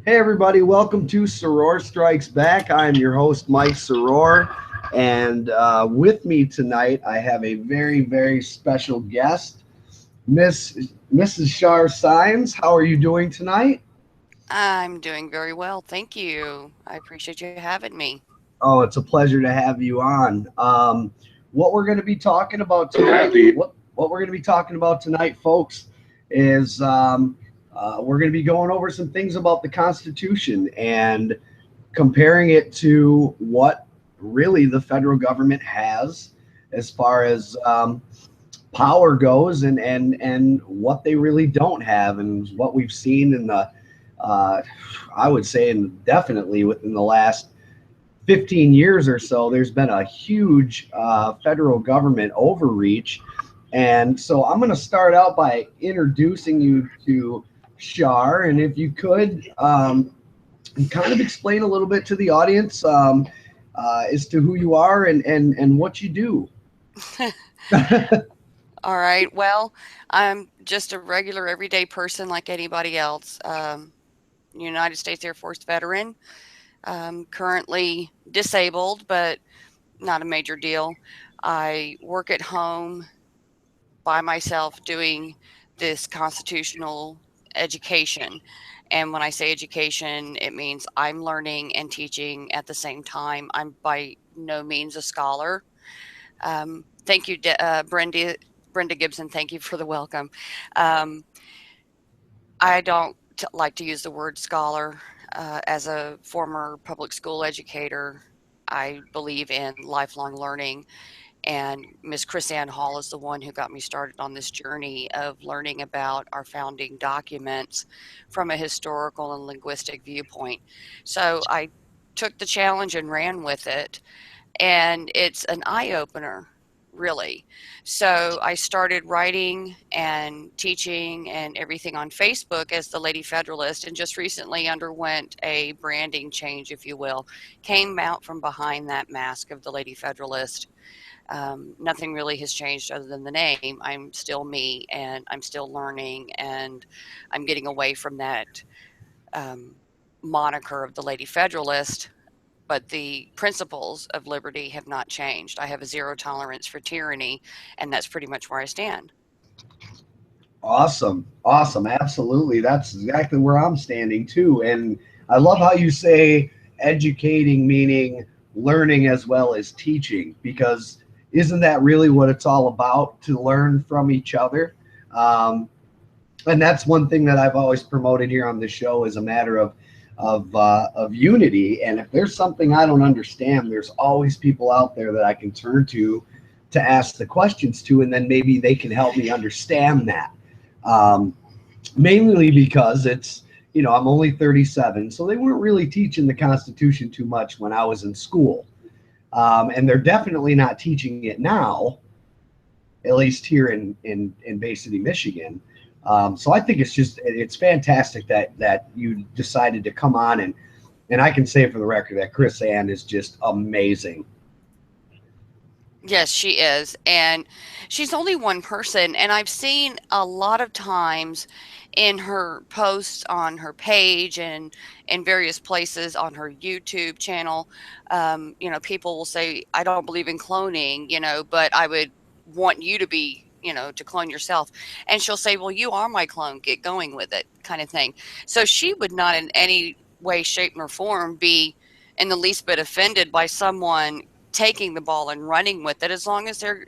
Hey everybody, welcome to Serour Strikes Back. I'm your host, Mike Serour, and with me tonight I have a very special guest, Mrs. Char Symes. How are you doing tonight? I'm doing very well, thank you. I appreciate you having me. Oh, it's a pleasure to have you on. What we're going to be talking about tonight, what we're going to be talking about tonight, folks, is we're going to be going over some things about the Constitution and comparing it to what really the federal government has as far as power goes, and what they really don't have, and what we've seen in the I would say, and definitely within the last 15 years or so, there's been a huge federal government overreach. And so I'm going to start out by introducing you to Char, and if you could kind of explain a little bit to the audience as to who you are and what you do. All right, well, I'm just a regular everyday person like anybody else. United States Air Force veteran, currently disabled, but not a major deal. I work at home by myself doing this constitutional education. And when I say education, it means I'm learning and teaching at the same time. I'm by no means a scholar. Thank you, Brenda Gibson. Thank you for the welcome. Um, I don't like to use the word scholar. As a former public school educator, I believe in lifelong learning. And Miss Chris Ann Hall is the one who got me started on this journey of learning about our founding documents from a historical and linguistic viewpoint. So I took the challenge and ran with it, and it's an eye opener, really. So I started writing and teaching and everything on Facebook as the Lady Federalist, and just recently underwent a branding change, if you will. Came out from behind that mask of the Lady Federalist. Nothing really has changed other than the name. I'm still me, and I'm still learning, and I'm getting away from that um, moniker of the Lady Federalist, but the principles of liberty have not changed. I have a zero tolerance for tyranny, and that's pretty much where I stand. Awesome, absolutely. That's exactly where I'm standing too. And I love how you say educating, meaning learning as well as teaching, because isn't that really what it's all about, to learn from each other? Um, and that's one thing that I've always promoted here on the show, is a matter of unity. And if there's something I don't understand, there's always people out there that I can turn to ask the questions to, and then maybe they can help me understand that. Um, Mainly because I'm only 37, so they weren't really teaching the Constitution too much when I was in school, and they're definitely not teaching it now, at least here in Bay City, Michigan. So I think it's fantastic that you decided to come on, and I can say for the record that Chris Ann is just amazing. Yes, she is. And she's only one person. And I've seen a lot of times in her posts on her page and in various places on her YouTube channel, people will say, I don't believe in cloning, but I would want you to be, to clone yourself. And she'll say, well, you are my clone, get going with it, kind of thing. So she would not in any way, shape, or form be in the least bit offended by someone taking the ball and running with it, as long as they're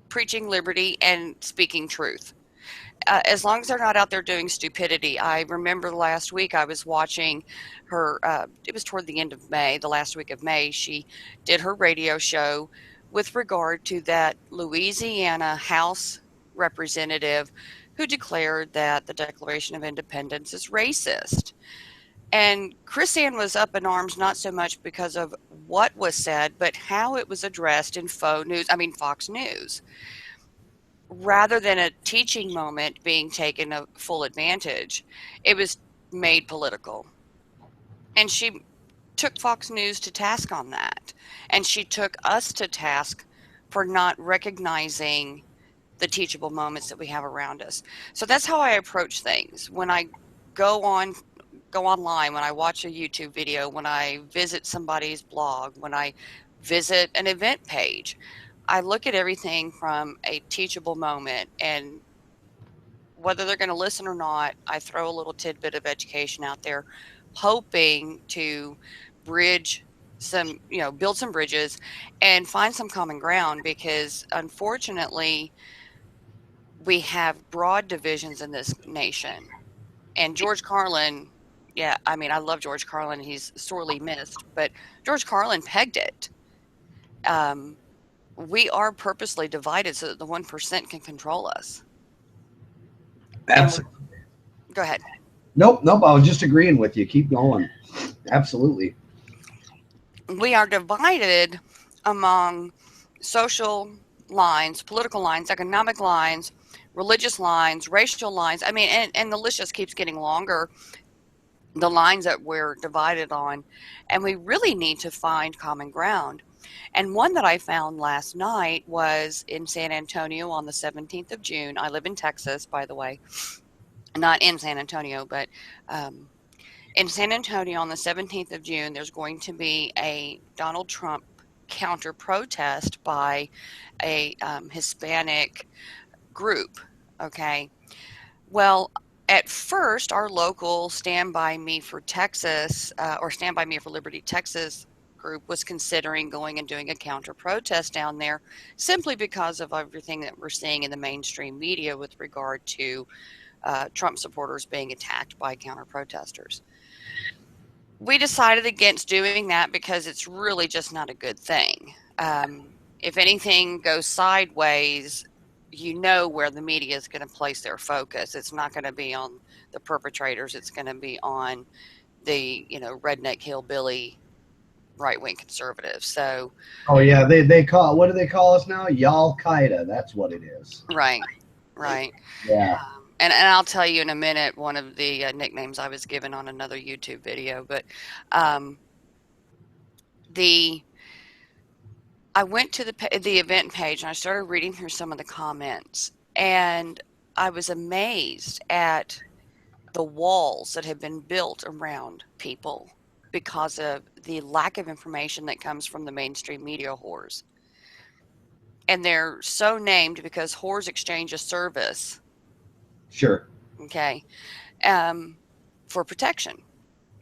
preaching liberty and speaking truth. As long as they're not out there doing stupidity. I remember last week I was watching her, it was toward the end of May, the last week of May. She did her radio show with regard to that Louisiana House representative who declared that the Declaration of Independence is racist. And Chrisanne was up in arms, not so much because of what was said, but how it was addressed in Fox News. Rather than a teaching moment being taken of full advantage, it was made political. And she took Fox News to task on that. And she took us to task for not recognizing the teachable moments that we have around us. So that's how I approach things. When I go on go online, when I watch a YouTube video, when I visit somebody's blog, when I visit an event page, I look at everything from a teachable moment, and whether they're going to listen or not, I throw a little tidbit of education out there, hoping to bridge some, build some bridges and find some common ground, because unfortunately, we have broad divisions in this nation. And George Carlin, yeah, I mean, I love George Carlin. He's sorely missed, but George Carlin pegged it. Um, we are purposely divided so that the 1% can control us. And Absolutely. go ahead. Nope, nope. I was just agreeing with you. Keep going. Absolutely. We are divided among social lines, political lines, economic lines, religious lines, racial lines. I mean, and the list just keeps getting longer, the lines that we're divided on. And we really need to find common ground. And one that I found last night was in San Antonio on the 17th of June. I live in Texas, by the way, not in San Antonio, but in San Antonio on the 17th of June, there's going to be a Donald Trump counter protest by a Hispanic group. Okay. Well, at first, our local Stand By Me for Texas or Stand By Me for Liberty Texas group was considering going and doing a counter protest down there, simply because of everything that we're seeing in the mainstream media with regard to Trump supporters being attacked by counter protesters. We decided against doing that because it's really just not a good thing. If anything goes sideways, where the media is going to place their focus. It's not going to be on the perpetrators. It's going to be on the, redneck hillbilly right-wing conservatives. So, Oh yeah, they call, what do they call us now? Y'all Qaeda. That's what it is. right, right. Yeah. And I'll tell you in a minute one of the nicknames I was given on another YouTube video. But um, the I went to the event page and I started reading through some of the comments, and I was amazed at the walls that have been built around people because of the lack of information that comes from the mainstream media whores. And they're so named because whores exchange a service, Sure. okay, for protection.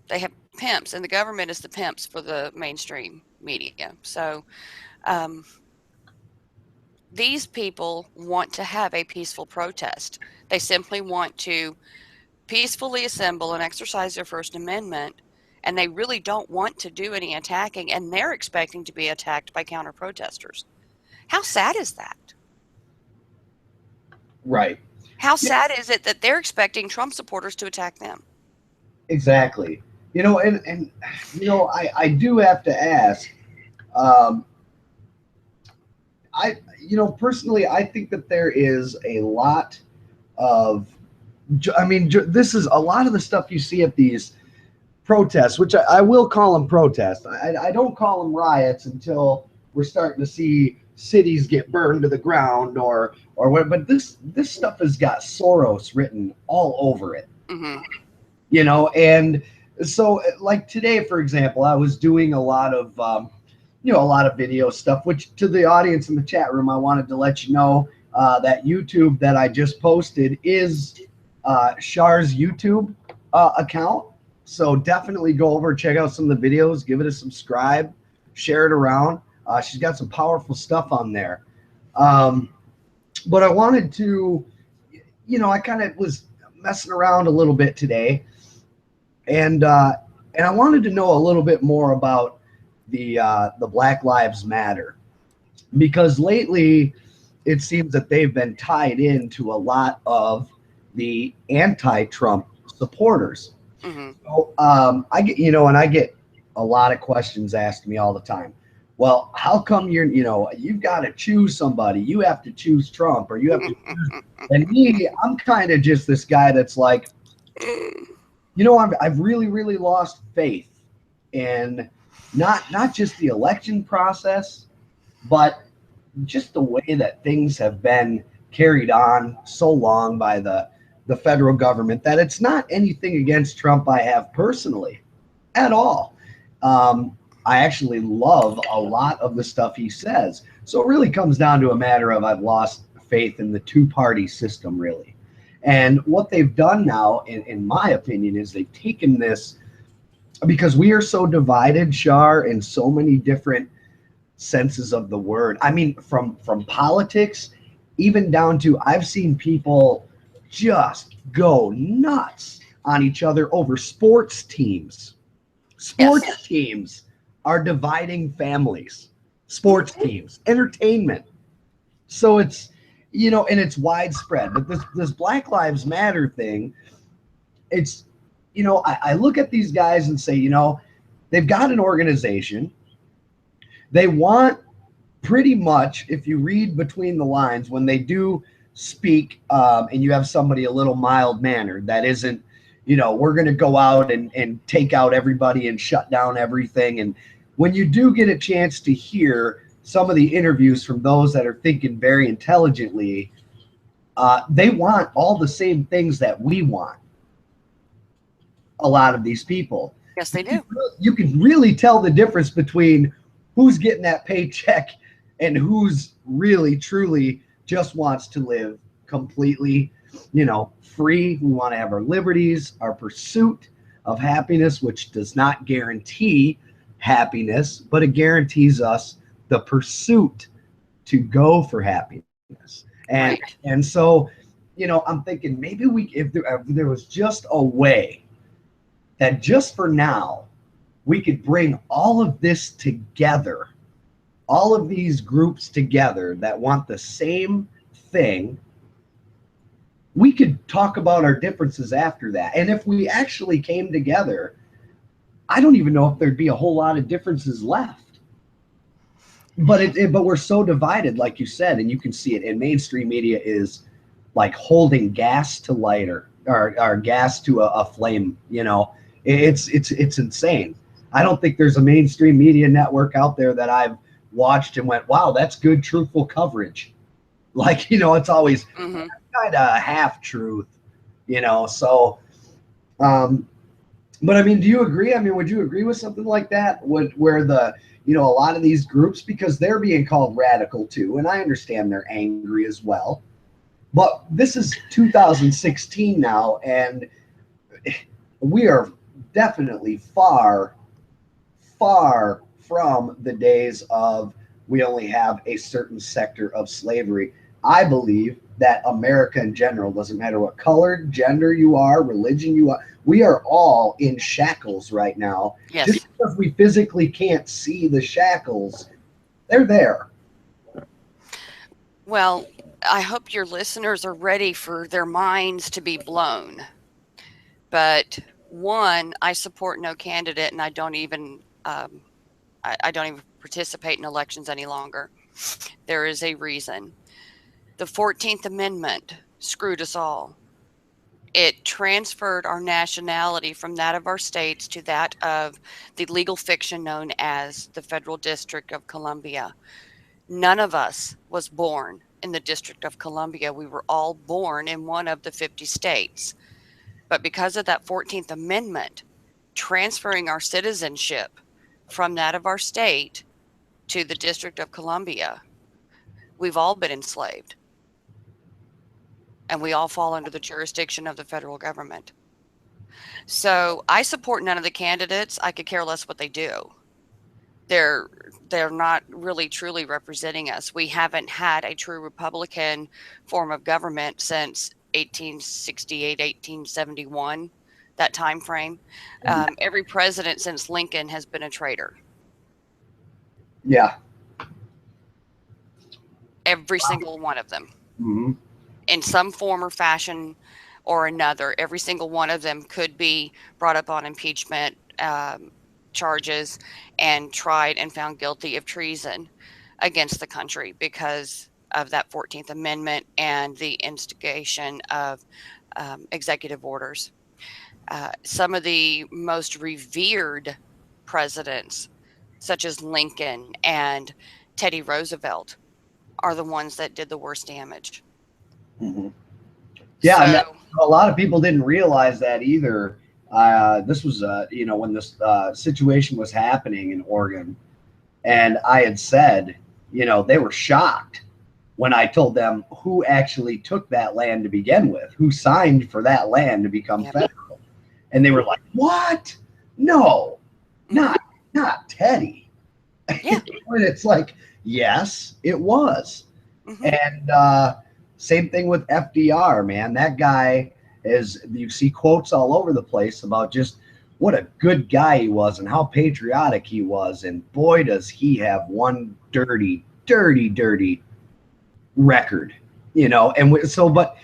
They have pimps, and the government is the pimps for the mainstream media. So um, these people want to have a peaceful protest. They simply want to peacefully assemble and exercise their First Amendment, and they really don't want to do any attacking, and they're expecting to be attacked by counter protesters. How sad is that? Right. How Yeah, sad is it that they're expecting Trump supporters to attack them? exactly. And I do have to ask. Um, personally, I think that there is a lot of, I mean, this is a lot of the stuff you see at these protests, which I will call them protests. I don't call them riots until we're starting to see cities get burned to the ground or what. But this stuff has got Soros written all over it, Mm-hmm. and so like today, for example, I was doing a lot of a lot of video stuff, which to the audience in the chat room, I wanted to let you know that YouTube that I just posted is Char's YouTube account. So definitely go over, check out some of the videos, give it a subscribe, share it around. She's got some powerful stuff on there. But I wanted to, I kind of was messing around a little bit today, and I wanted to know a little bit more about the Black Lives Matter, because lately it seems that they've been tied into a lot of the anti-Trump supporters. Mm-hmm. So I get, and I get a lot of questions asked me all the time. Well, how come you've got to choose somebody? You have to choose Trump, or you have to choose. And me, I'm kind of just this guy that's like, I've really, really lost faith in not just the election process, but just the way that things have been carried on so long by the the federal government, that it's not anything against Trump I have personally at all. I actually love a lot of the stuff he says. So it really comes down to a matter of I've lost faith in the two-party system, really. And what they've done now, in my opinion, is they've taken this, because we are so divided, Char, in so many different senses of the word. I mean, from politics, even down to I've seen people just go nuts on each other over sports teams. Yes. Sports teams are dividing families. Sports teams, entertainment. So it's, and it's widespread. But this Black Lives Matter thing, it's, I look at these guys and say, they've got an organization. They want, pretty much, if you read between the lines, when they do speak, and you have somebody a little mild mannered, that isn't, we're going to go out and take out everybody and shut down everything. And when you do get a chance to hear some of the interviews from those that are thinking very intelligently, they want all the same things that we want. A lot of these people. Yes, they do. You can really tell the difference between who's getting that paycheck and who's really, truly just wants to live completely, free. We want to have our liberties, our pursuit of happiness, which does not guarantee happiness, but it guarantees us the pursuit to go for happiness. And Right. and so, I'm thinking maybe if there was just a way that just for now we could bring all of this together, all of these groups together that want the same thing. We could talk about our differences after that. And if we actually came together, I don't even know if there'd be a whole lot of differences left. But we're so divided, like you said, and you can see it. And mainstream media is like holding gas to lighter, or gas to a flame. It's insane. I don't think there's a mainstream media network out there that I've watched and went, wow, that's good, truthful coverage. Like, it's always kind of half truth, So, but I mean, do you agree? I mean, would you agree with something like that? Where a lot of these groups, because they're being called radical too, and I understand they're angry as well. But this is 2016 now, and we are definitely far, far from the days of we only have a certain sector of slavery. I believe that America in general, doesn't matter what color, gender you are, religion you are, we are all in shackles right now. Yes. Just because we physically can't see the shackles, they're there. Well, I hope your listeners are ready for their minds to be blown. But one, I support no candidate, and I don't even participate in elections any longer. There is a reason. The 14th Amendment screwed us all. It transferred our nationality from that of our states to that of the legal fiction known as the Federal District of Columbia. None of us was born in the District of Columbia. We were all born in one of the 50 states. But because of that 14th Amendment, transferring our citizenship from that of our state to the District of Columbia, we've all been enslaved. And we all fall under the jurisdiction of the federal government. So I support none of the candidates. I could care less what they do. They're they're not really truly representing us. We haven't had a true Republican form of government since 1868, 1871, that time frame. Every president since Lincoln has been a traitor. Yeah. Every single one of them. Mm-hmm. In some form or fashion or another. Every single one of them could be brought up on impeachment charges and tried and found guilty of treason against the country because of that 14th Amendment and the instigation of executive orders. Some of the most revered presidents, such as Lincoln and Teddy Roosevelt, are the ones that did the worst damage. Mm-hmm. Yeah, and that, So, a lot of people didn't realize that either. This was, when this situation was happening in Oregon, and I had said, they were shocked when I told them who actually took that land to begin with, who signed for that land to become yep. federal, and they were like, "What? No, Hmm. not Teddy." Yeah. And it's like, yes, it was. Hmm. And same thing with FDR, man. That guy is, you see quotes all over the place about just what a good guy he was and how patriotic he was. And boy, does he have one dirty, dirty, dirty record, And but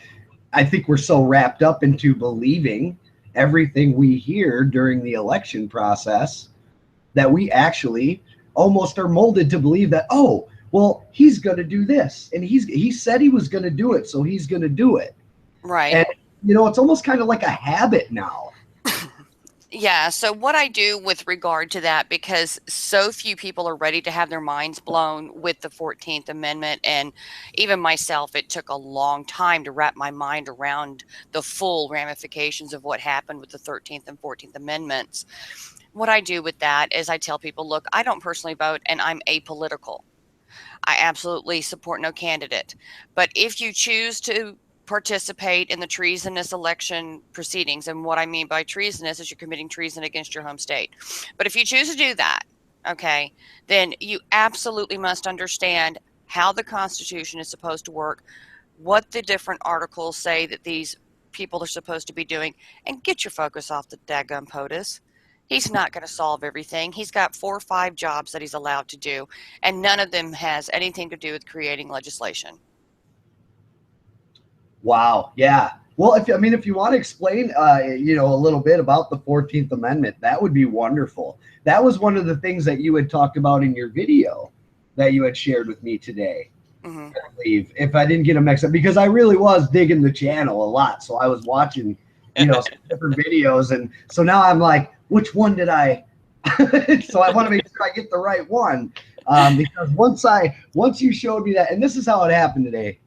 I think we're so wrapped up into believing everything we hear during the election process that we actually almost are molded to believe that, oh, well, he's going to do this, and he said he was going to do it, so he's going to do it. Right. And it's almost kind of like a habit now. Yeah. So, what I do with regard to that, because so few people are ready to have their minds blown with the 14th Amendment, and even myself, it took a long time to wrap my mind around the full ramifications of what happened with the 13th and 14th Amendments. What I do with that is I tell people, look, I don't personally vote and I'm apolitical. I absolutely support no candidate. But if you choose to participate in the treasonous election proceedings, and what I mean by treasonous is you're committing treason against your home state. But if you choose to do that, okay, then you absolutely must understand how the Constitution is supposed to work, what the different articles say that these people are supposed to be doing, and get your focus off the daggum POTUS. He's not going to solve everything. He's got 4 or 5 jobs that he's allowed to do, and none of them has anything to do with creating legislation. Wow. Yeah. Well, if you want to explain, a little bit about the 14th Amendment, that would be wonderful. That was one of the things that you had talked about in your video that you had shared with me today. Hmm. I believe, if I didn't get them mixed up, because I really was digging the channel a lot. So I was watching, some different videos. And so now I'm like, which one did I? So I want to make sure I get the right one. Because once you showed me that, and this is how it happened today,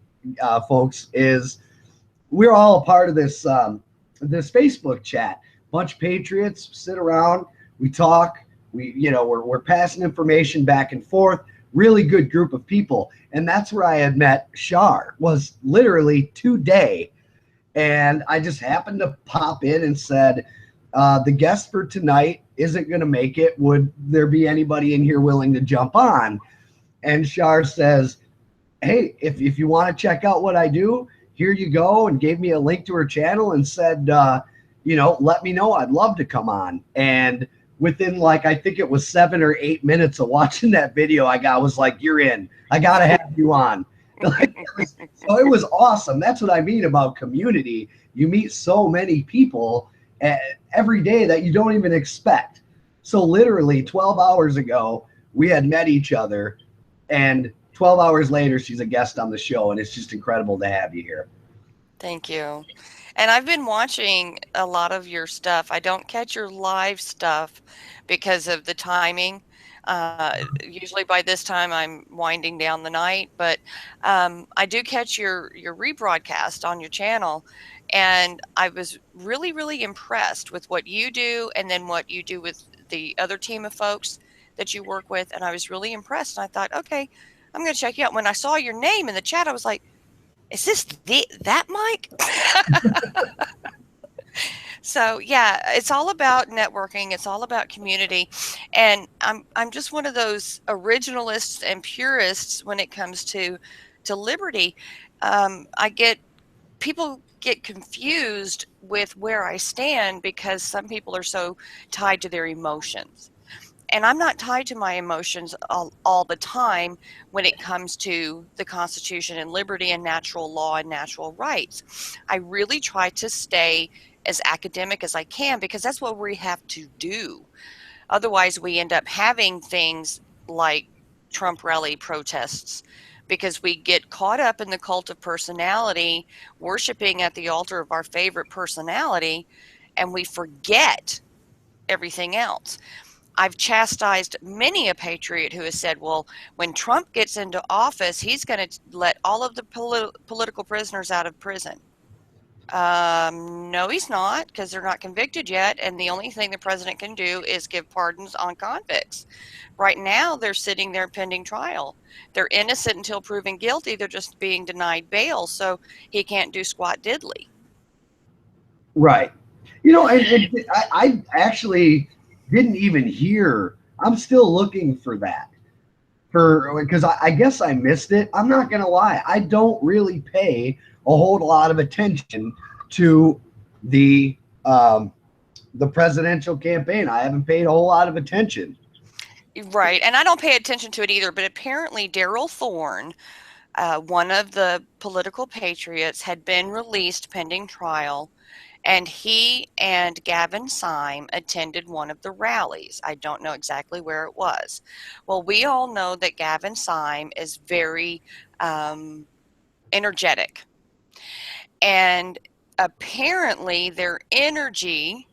folks, is we're all a part of this Facebook chat. Bunch of patriots sit around, we talk, we're passing information back and forth. Really good group of people, and that's where I had met Char. Was literally today, and I just happened to pop in and said, the guest for tonight isn't going to make it. Would there be anybody in here willing to jump on? And Char says, hey, if you want to check out what I do, here you go, and gave me a link to her channel and said, let me know. I'd love to come on. And within, like, I think it was 7 or 8 minutes of watching that video, was like, you're in. I got to have you on. So it was awesome. That's what I mean about community. You meet so many people every day that you don't even expect. So literally 12 hours ago, we had met each other, and 12 hours later, she's a guest on the show, and it's just incredible to have you here. Thank you. And I've been watching a lot of your stuff. I don't catch your live stuff because of the timing. Usually by this time I'm winding down the night, but I do catch your rebroadcast on your channel, and I was really, really impressed with what you do and then what you do with the other team of folks that you work with. And I was really impressed. And I thought, okay, I'm going to check you out. When I saw your name in the chat, I was like, is this that Mike? So yeah, it's all about networking. It's all about community, and I'm just one of those originalists and purists when it comes to liberty. I get people get confused with where I stand because some people are so tied to their emotions. And I'm not tied to my emotions all the time when it comes to the Constitution and liberty and natural law and natural rights. I really try to stay as academic as I can because that's what we have to do. Otherwise, we end up having things like Trump rally protests because we get caught up in the cult of personality, worshiping at the altar of our favorite personality, and we forget everything else. I've chastised many a patriot who has said, well, when Trump gets into office, he's going to let all of the political prisoners out of prison. No, he's not, because they're not convicted yet, and the only thing the president can do is give pardons on convicts. Right now, they're sitting there pending trial. They're innocent until proven guilty. They're just being denied bail, so he can't do squat diddly. Right. And I actually didn't even hear. I'm still looking for that. Because I guess I missed it. I'm not gonna lie. I don't really pay a whole lot of attention to the um, the presidential campaign. I haven't paid a whole lot of attention. Right, and I don't pay attention to it either, but apparently Daryl Thorne, one of the political patriots, had been released pending trial, and he and Gavin Syme attended one of the rallies. I don't know exactly where it was. Well, we all know that Gavin Syme is very energetic, and apparently their energy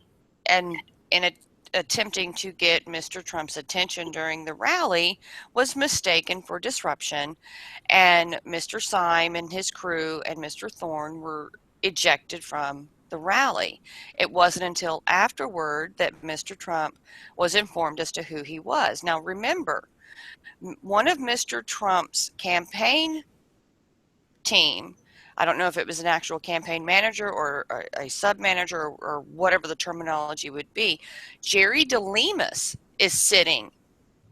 and in attempting to get Mr. Trump's attention during the rally was mistaken for disruption, and Mr. Syme and his crew and Mr. Thorne were ejected from the rally. It wasn't until afterward that Mr. Trump was informed as to who he was. Now, remember, one of Mr. Trump's campaign team, I don't know if it was an actual campaign manager or a sub manager or whatever the terminology would be, Jerry DeLemus is sitting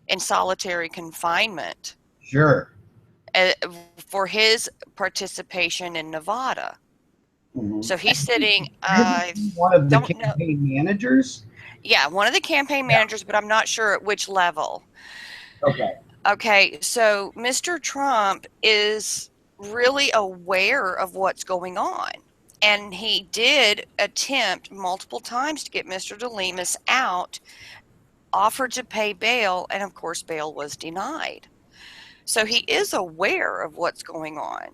in solitary confinement Sure. uh, for his participation in Nevada. Mhm. So he's sitting, Isn't I he one of the don't know. campaign managers? Yeah, one of the campaign Yeah. managers, but I'm not sure at which level. Okay. Okay, so Mr. Trump is really aware of what's going on. And he did attempt multiple times to get Mr. DeLemus out, offered to pay bail, and of course, bail was denied. So he is aware of what's going on.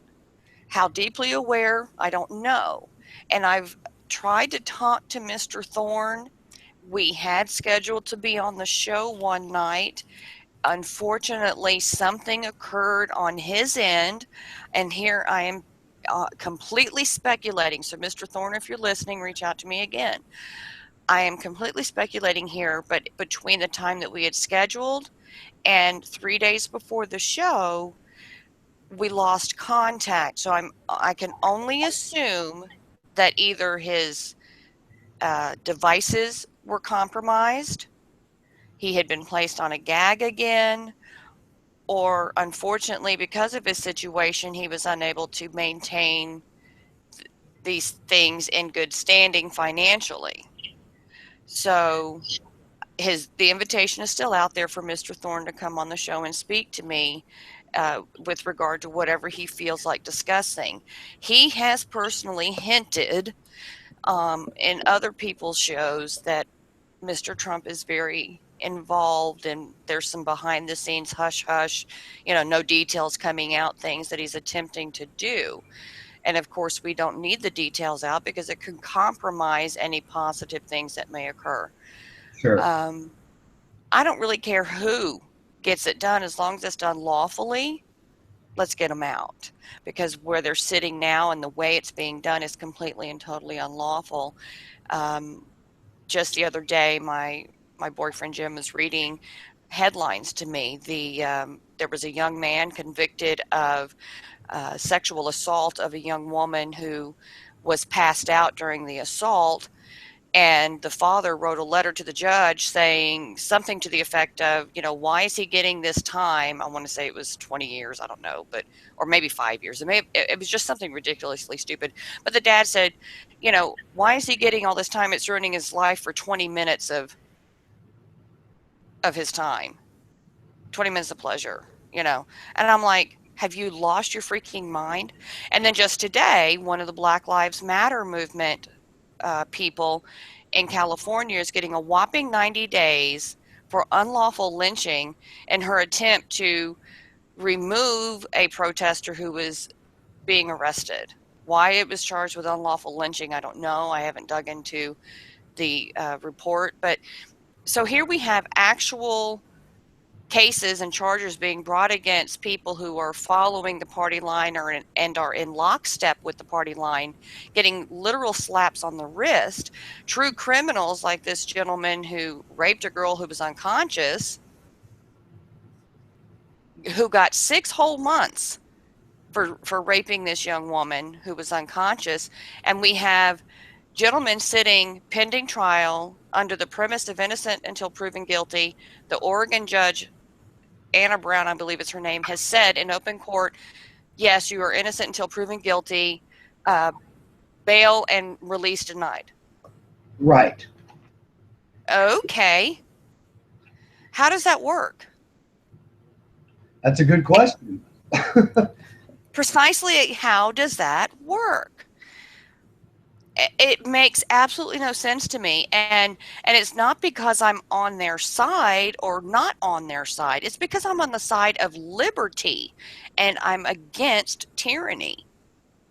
How deeply aware, I don't know. And I've tried to talk to Mr. Thorne. We had scheduled to be on the show one night. Unfortunately, something occurred on his end, and here I am completely speculating. So, Mr. Thorne, if you're listening, reach out to me again. I am completely speculating here, but between the time that we had scheduled and 3 days before the show, we lost contact. So I can only assume that either his devices were compromised, he had been placed on a gag again, or unfortunately, because of his situation, he was unable to maintain these things in good standing financially. So the invitation is still out there for Mr. Thorne to come on the show and speak to me with regard to whatever he feels like discussing. He has personally hinted in other people's shows that Mr. Trump is very involved and there's some behind the scenes hush hush, no details coming out, things that he's attempting to do. And of course, we don't need the details out because it can compromise any positive things that may occur. Sure. Um, I don't really care who gets it done as long as it's done lawfully. Let's get them out, because where they're sitting now and the way it's being done is completely and totally unlawful. Um, just the other day, my boyfriend Jim was reading headlines to me. There was a young man convicted of sexual assault of a young woman who was passed out during the assault, and the father wrote a letter to the judge saying something to the effect of, why is he getting this time? I want to say it was 20 years, I don't know, but or maybe 5 years. It was just something ridiculously stupid. But the dad said, why is he getting all this time? It's ruining his life for 20 minutes of his time, 20 minutes of pleasure, And I'm like, have you lost your freaking mind? And then just today, one of the Black Lives Matter movement people in California is getting a whopping 90 days for unlawful lynching in her attempt to remove a protester who was being arrested. Why it was charged with unlawful lynching, I don't know. I haven't dug into the report. But so here we have actual cases and charges being brought against people who are following the party line and are in lockstep with the party line, getting literal slaps on the wrist. True criminals like this gentleman who raped a girl who was unconscious, who got 6 whole months for raping this young woman who was unconscious. And we have gentlemen sitting pending trial under the premise of innocent until proven guilty. The Oregon judge, Anna Brown, I believe it's her name, has said in open court, yes, you are innocent until proven guilty, bail and release denied. Right. Okay. How does that work? That's a good question. Precisely how does that work? It makes absolutely no sense to me, and it's not because I'm on their side or not on their side. It's because I'm on the side of liberty and I'm against tyranny.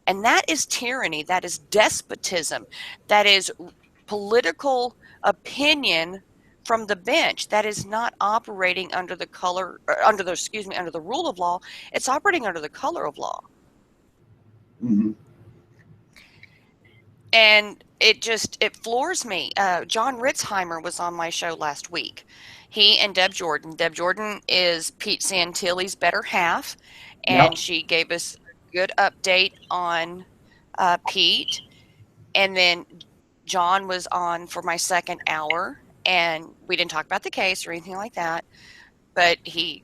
And that is tyranny, that is despotism, that is political opinion from the bench, that is not operating under the under the rule of law. It's operating under the color of law. Mm-hmm. And it floors me. John Ritzheimer was on my show last week. He and Deb Jordan is Pete Santilli's better half, and Yep. she gave us a good update on Pete. And then John was on for my second hour, and we didn't talk about the case or anything like that, but he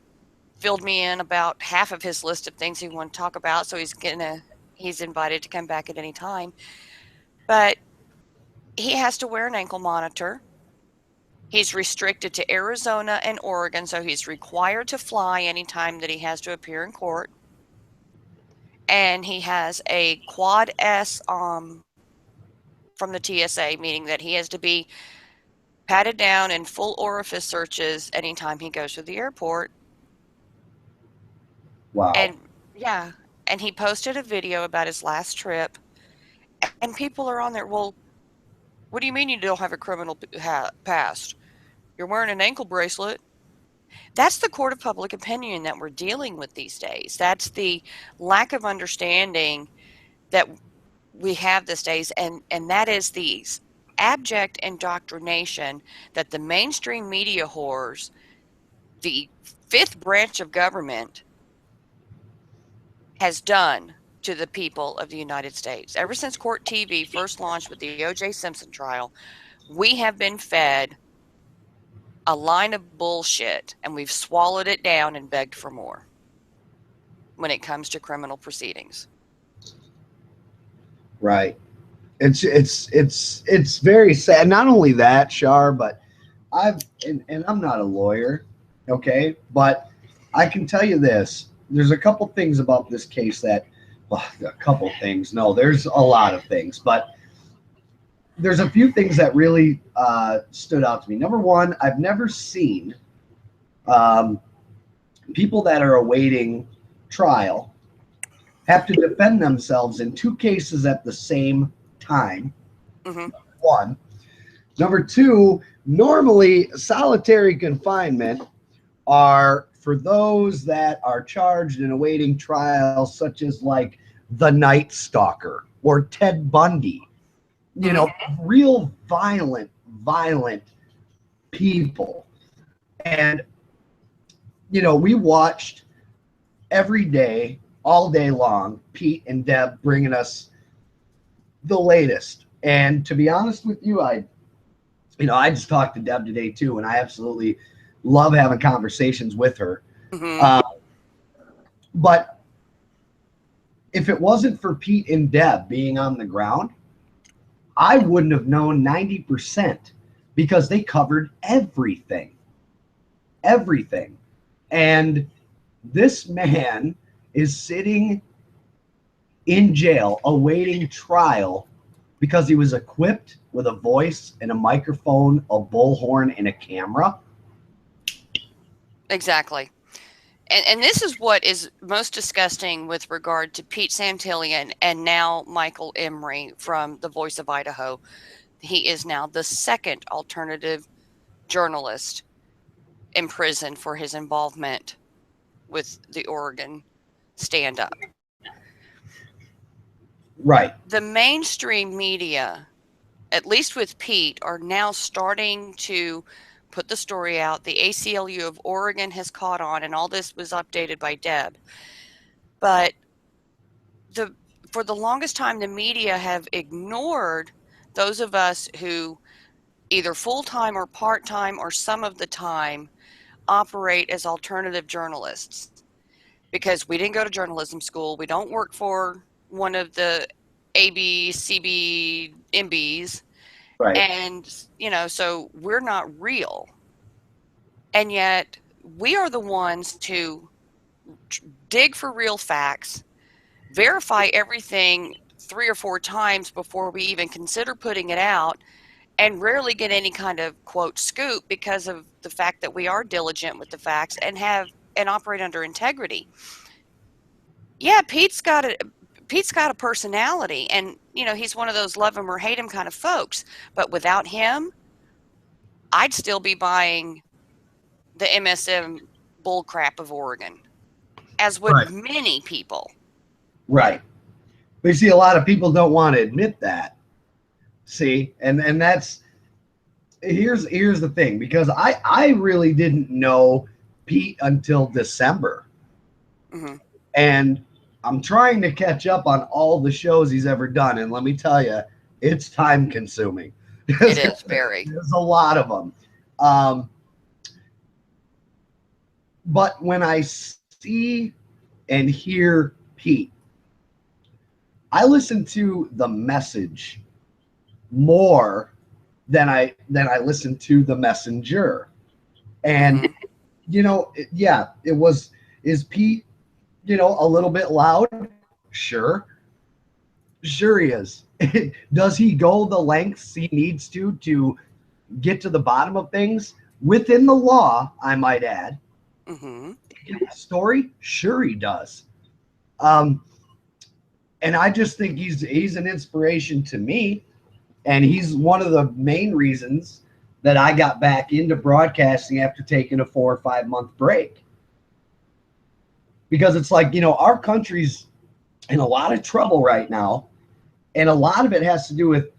filled me in about half of his list of things he wanted to talk about, so he's invited to come back at any time. But he has to wear an ankle monitor. He's restricted to Arizona and Oregon, so he's required to fly anytime that he has to appear in court. And he has a Quad S from the TSA, meaning that he has to be patted down in full orifice searches anytime he goes to the airport. Wow. And yeah, and he posted a video about his last trip, and people are on there, well, what do you mean you don't have a criminal past? You're wearing an ankle bracelet. That's the court of public opinion that we're dealing with these days. That's the lack of understanding that we have these days, and that is the abject indoctrination that the mainstream media whores, the fifth branch of government, has done to the people of the United States. Ever since Court TV first launched with the O.J. Simpson trial, we have been fed a line of bullshit, and we've swallowed it down and begged for more when it comes to criminal proceedings. Right. It's very sad. Not only that, Char, but and I'm not a lawyer, okay, but I can tell you this. There's a couple things about this case that, well, a couple things. No, there's a lot of things, but there's a few things that really stood out to me. Number one, I've never seen people that are awaiting trial have to defend themselves in two cases at the same time. Mm-hmm. One. Number two, normally solitary confinement are for those that are charged in awaiting trial, such as like the Night Stalker or Ted Bundy. You know, real violent people. And, you know, we watched every day, all day long, Pete and Deb bringing us the latest. And to be honest with you, I just talked to Deb today too, and I absolutely love having conversations with her. Mm-hmm. But if it wasn't for Pete and Deb being on the ground, I wouldn't have known 90% because they covered everything. Everything. And this man is sitting in jail awaiting trial because he was equipped with a voice and a microphone, a bullhorn, and a camera. Exactly. And this is what is most disgusting with regard to Pete Santilli and now Michael Emery from The Voice of Idaho. He is now the second alternative journalist in prison for his involvement with the Oregon stand up. Right. The mainstream media, at least with Pete, are now starting to put the story out. The ACLU of Oregon has caught on, and all this was updated by Deb. But the for the longest time, the media have ignored those of us who either full-time or part-time or some of the time operate as alternative journalists, because we didn't go to journalism school. We don't work for one of the AB, CB, MBs. Right. And, so we're not real. And yet we are the ones to dig for real facts, verify everything 3 or 4 times before we even consider putting it out, and rarely get any kind of quote scoop because of the fact that we are diligent with the facts and operate under integrity. Yeah, Pete's got a personality, and he's one of those love him or hate him kind of folks. But without him, I'd still be buying the MSM bullcrap of Oregon, as would Right. many people. Right. But you see, a lot of people don't want to admit that. See, and that's here's the thing, because I really didn't know Pete until December, Hmm. and I'm trying to catch up on all the shows he's ever done, and let me tell you, it's time consuming. It is very. There's a lot of them. Um, but when I see and hear Pete, I listen to the message more than I listen to the messenger. And Hmm. yeah, it was. Is Pete, a little bit loud? Sure, sure he is. Does he go the lengths he needs to get to the bottom of things within the law? I might add. Hmm. In the story, sure he does. Um, and I just think he's an inspiration to me, and he's one of the main reasons that I got back into broadcasting after taking a 4 or 5 month break. Because it's like, our country's in a lot of trouble right now, and a lot of it has to do with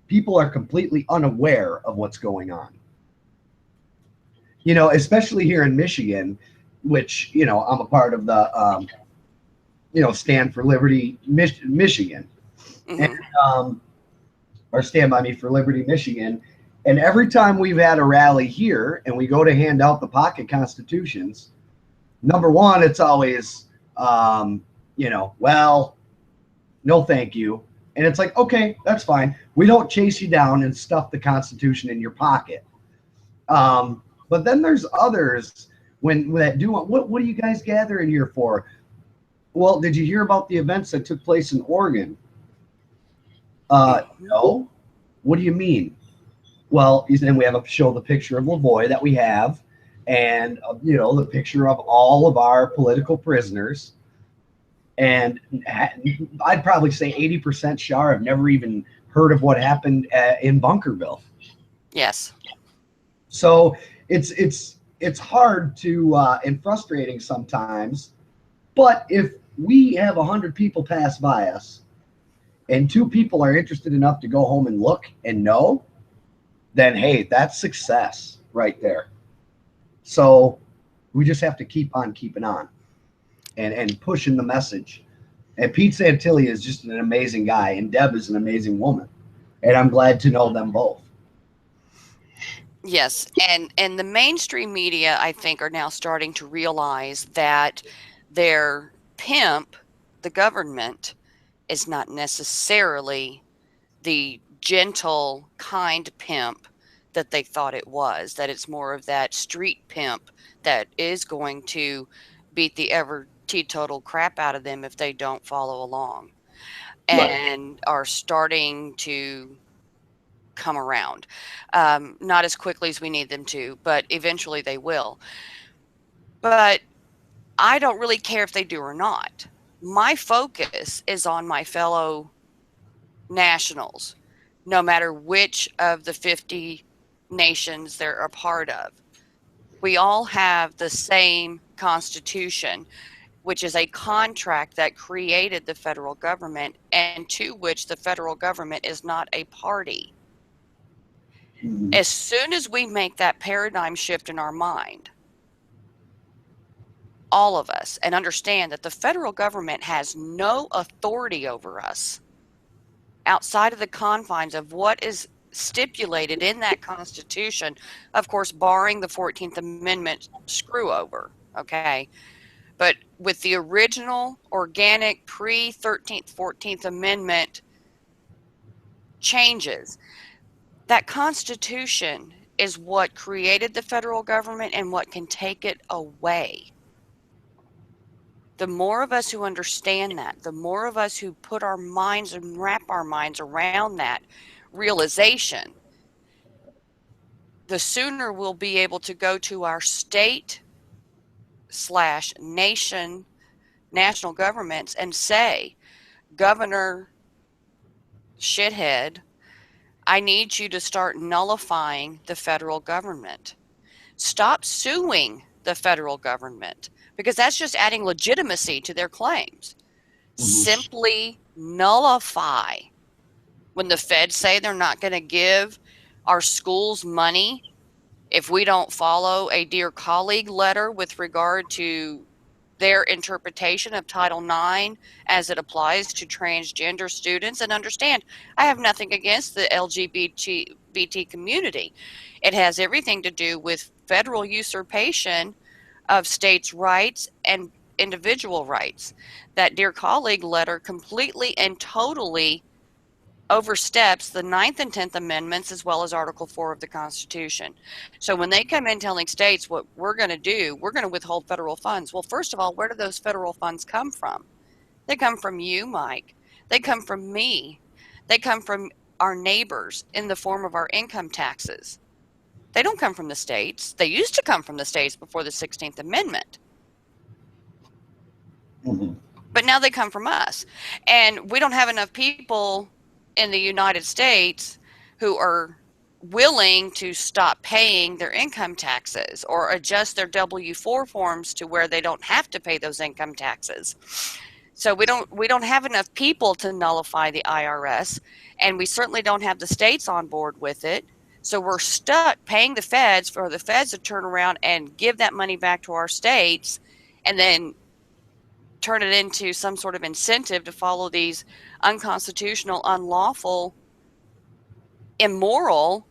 people are completely unaware of what's going on. Especially here in Michigan, which I'm a part of the Stand for Liberty Michigan, and Hmm. um, or Stand by Me for Liberty Michigan. And every time we've had a rally here and we go to hand out the pocket constitutions, number one, it's always, well, no, thank you. And it's like, okay, that's fine. We don't chase you down and stuff the Constitution in your pocket. But then there's others when that do what are you guys gathering here for? Well, did you hear about the events that took place in Oregon? Hmm. No. What do you mean? Well, then we have a show the picture of Lavoie that we have, and the picture of all of our political prisoners. And I'd probably say 80% Char have never even heard of what happened in Bunkerville. Yes. So it's hard to and frustrating sometimes. But if we have 100 people pass by us, and 2 people are interested enough to go home and look and know, then hey, that's success right there. So we just have to keep on keeping on and pushing the message. And Pete Santilli is just an amazing guy, and Deb is an amazing woman, and I'm glad to know them both. Yes, and the mainstream media, I think, are now starting to realize that their pimp, the government, is not necessarily the gentle, kind pimp that they thought it was, that it's more of that street pimp that is going to beat the ever teetotal crap out of them if they don't follow along, Right. and are starting to come around. Not as quickly as we need them to, but eventually they will. But I don't really care if they do or not. My focus is on my fellow nationals, no matter which of the 50 nations they're a part of. We all have the same Constitution, which is a contract that created the federal government and to which the federal government is not a party. Mhm. As soon as we make that paradigm shift in our mind, all of us, and understand that the federal government has no authority over us outside of the confines of what is stipulated in that Constitution, of course, barring the 14th Amendment screw over, okay? But with the original organic pre 13th, 14th Amendment changes, that Constitution is what created the federal government and what can take it away. The more of us who understand that, the more of us who put our minds and wrap our minds around that realization, the sooner we'll be able to go to our state slash nation, national governments and say, Governor Shithead, I need you to start nullifying the federal government. Stop suing the federal government because that's just adding legitimacy to their claims. Mhm. Simply nullify. When the feds say they're not going to give our schools money if we don't follow a dear colleague letter with regard to their interpretation of Title IX as it applies to transgender students. And understand, I have nothing against the LGBT community. It has everything to do with federal usurpation of states' rights and individual rights. That dear colleague letter completely and totally oversteps the Ninth and 10th Amendments as well as Article 4 of the Constitution. So when they come in telling states what we're going to do, we're going to withhold federal funds. Well, first of all, where do those federal funds come from? They come from you, Mike. They come from me. They come from our neighbors in the form of our income taxes. They don't come from the states. They used to come from the states before the 16th Amendment. Mhm. But now they come from us. And we don't have enough people in the United States who are willing to stop paying their income taxes or adjust their W-4 forms to where they don't have to pay those income taxes. So we don't have enough people to nullify the IRS, and we certainly don't have the states on board with it. So we're stuck paying the feds for the feds to turn around and give that money back to our states and then turn it into some sort of incentive to follow these unconstitutional, unlawful, immoral,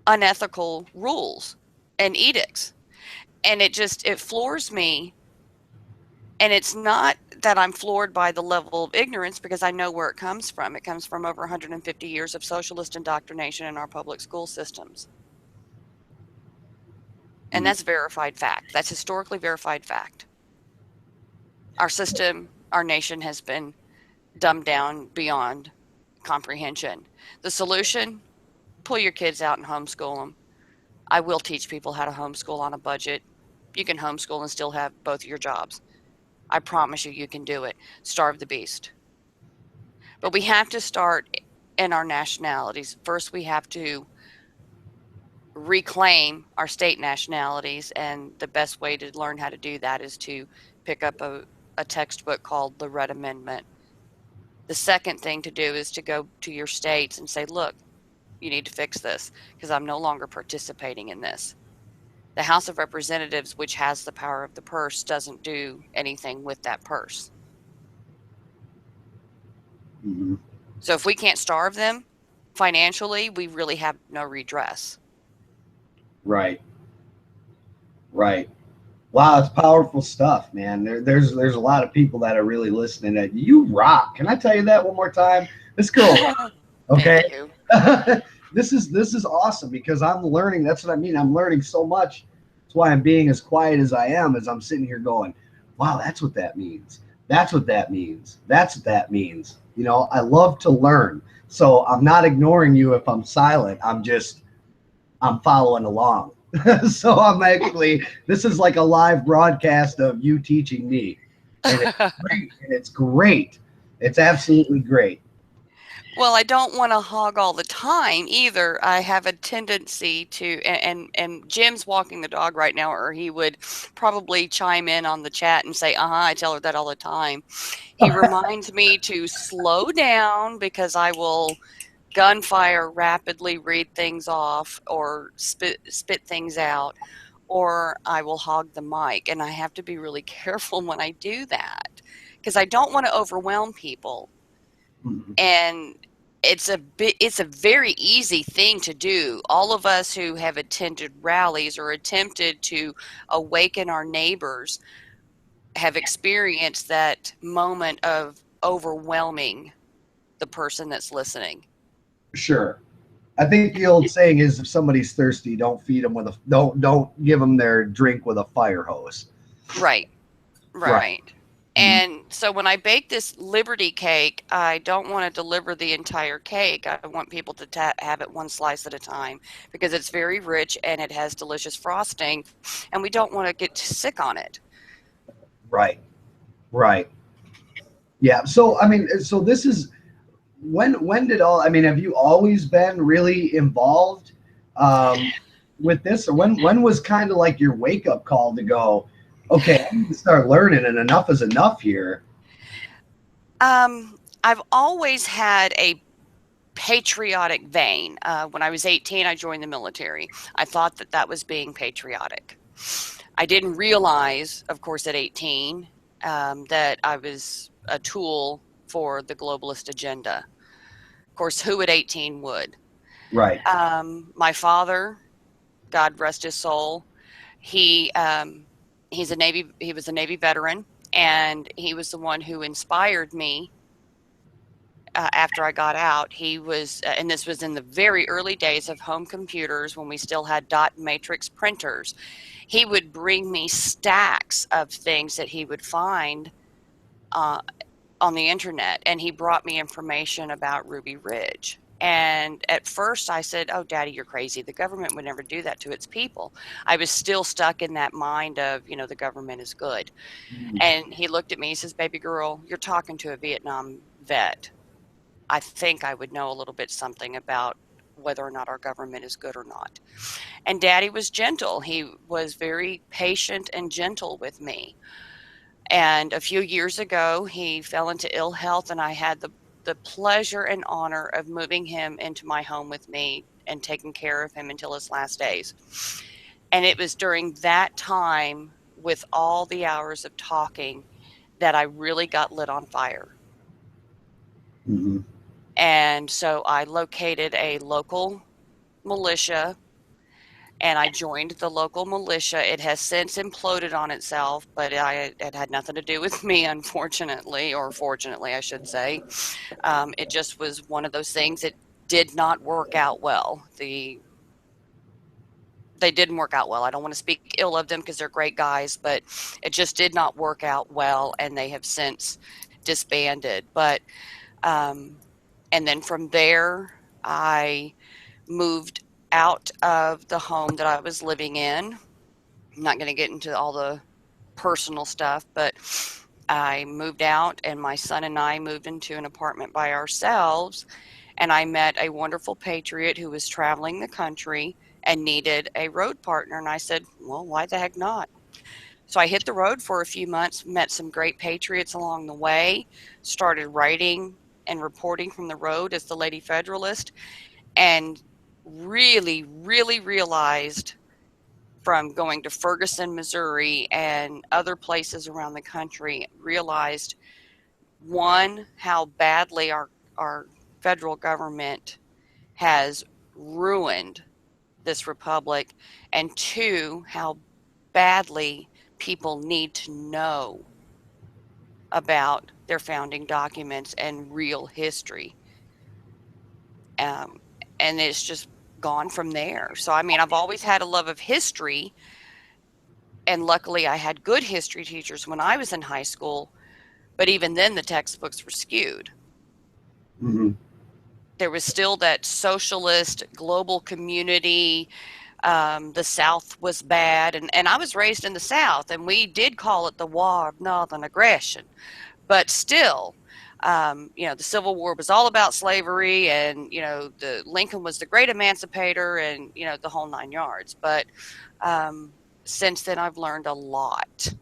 unethical rules and edicts. And it floors me. And it's not that I'm floored by the level of ignorance because I know where it comes from. It comes from over 150 years of socialist indoctrination in our public school systems. And Mhm. that's verified fact. That's historically verified fact. Our system, our nation has been dumbed down beyond comprehension. The solution, pull your kids out and homeschool them. I will teach people how to homeschool on a budget. You can homeschool and still have both of your jobs. I promise you, you can do it. Starve the beast. But we have to start in our nationalities. First, we have to reclaim our state nationalities, and the best way to learn how to do that is to pick up a textbook called the Red Amendment. The second thing to do is to go to your states and say, look, you need to fix this because I'm no longer participating in this. The House of Representatives, which has the power of the purse, doesn't do anything with that purse. Mhm. So if we can't starve them financially, we really have no redress. Right. Right. Wow, it's powerful stuff, man. There's a lot of people that are really listening. That you rock. Can I tell you that one more time? This girl, okay. Thank you. This is awesome because I'm learning. That's what I mean. I'm learning so much. That's why I'm being as quiet as I am, as I'm sitting here going, "Wow, that's what that means. That's what that means. That's what that means." I love to learn, so I'm not ignoring you if I'm silent. I'm following along. So I'm actually, this is like a live broadcast of you teaching me, and it's great. And it's great. It's absolutely great. Well, I don't want to hog all the time either. I have a tendency to, and Jim's walking the dog right now, or he would probably chime in on the chat and say, "Uh huh." I tell her that all the time. He reminds me to slow down because I will gunfire rapidly read things off or spit things out, or I will hog the mic, and I have to be really careful when I do that because I don't want to overwhelm people. Mhm. And it's a very easy thing to do. All of us who have attended rallies or attempted to awaken our neighbors have experienced that moment of overwhelming the person that's listening. Sure. I think the old saying is, if somebody's thirsty, don't feed them with a don't give them their drink with a fire hose. Right. Right. Right. Mhm. And so when I bake this Liberty cake, I don't want to deliver the entire cake. I want people to have it one slice at a time because it's very rich and it has delicious frosting, and we don't want to get sick on it. Right. Right. Yeah. So I mean, so this is when did all? I mean, have you always been really involved with this, or when was kind of like your wake up call to go, okay, I need to start learning, and enough is enough here. I've always had a patriotic vein. When I was 18, I joined the military. I thought that that was being patriotic. I didn't realize, of course, at 18, that I was a tool for the globalist agenda. Of course, who at 18 would? Right. My father, God rest his soul, he he was a Navy veteran, and he was the one who inspired me. After I got out, he was, and this was in the very early days of home computers when we still had dot matrix printers. He would bring me stacks of things that he would find uh, on the internet, and he brought me information about Ruby Ridge. And at first I said, "Oh, Daddy, you're crazy. The government would never do that to its people." I was still stuck in that mind of, the government is good. And he looked at me, he says, "Baby girl, you're talking to a Vietnam vet. I think I would know a little bit something about whether or not our government is good or not." And Daddy was gentle. He was very patient and gentle with me. And a few years ago, he fell into ill health, and I had the pleasure and honor of moving him into my home with me and taking care of him until his last days. And it was during that time, with all the hours of talking, that I really got lit on fire. Mm-hmm. And so I located a local militia and I joined the local militia. It has since imploded on itself, but it had nothing to do with me, unfortunately, or fortunately, I should say. It just was one of those things that did not work out well. They didn't work out well. I don't want to speak ill of them because they're great guys, but it just did not work out well, and they have since disbanded. But and then from there, I moved out of the home that I was living in. I'm not going to get into all the personal stuff, but I moved out, and my son and I moved into an apartment by ourselves. And I met a wonderful patriot who was traveling the country and needed a road partner. And I said, "Well, why the heck not?" So I hit the road for a few months, met some great patriots along the way, started writing and reporting from the road as the Lady Federalist, and really, really realized from going to Ferguson, Missouri, and other places around the country, realized one, how badly our federal government has ruined this republic, and two, how badly people need to know about their founding documents and real history. Um, and it's just gone from there. So, I mean, I've always had a love of history, and luckily I had good history teachers when I was in high school, but even then the textbooks were skewed. Mm-hmm. There was still that socialist global community. The South was bad, and I was raised in the South, and we did call it the War of Northern Aggression. But still, The Civil War was all about slavery, and the Lincoln was the great emancipator, and the whole 9 yards. But um, since then, I've learned a lot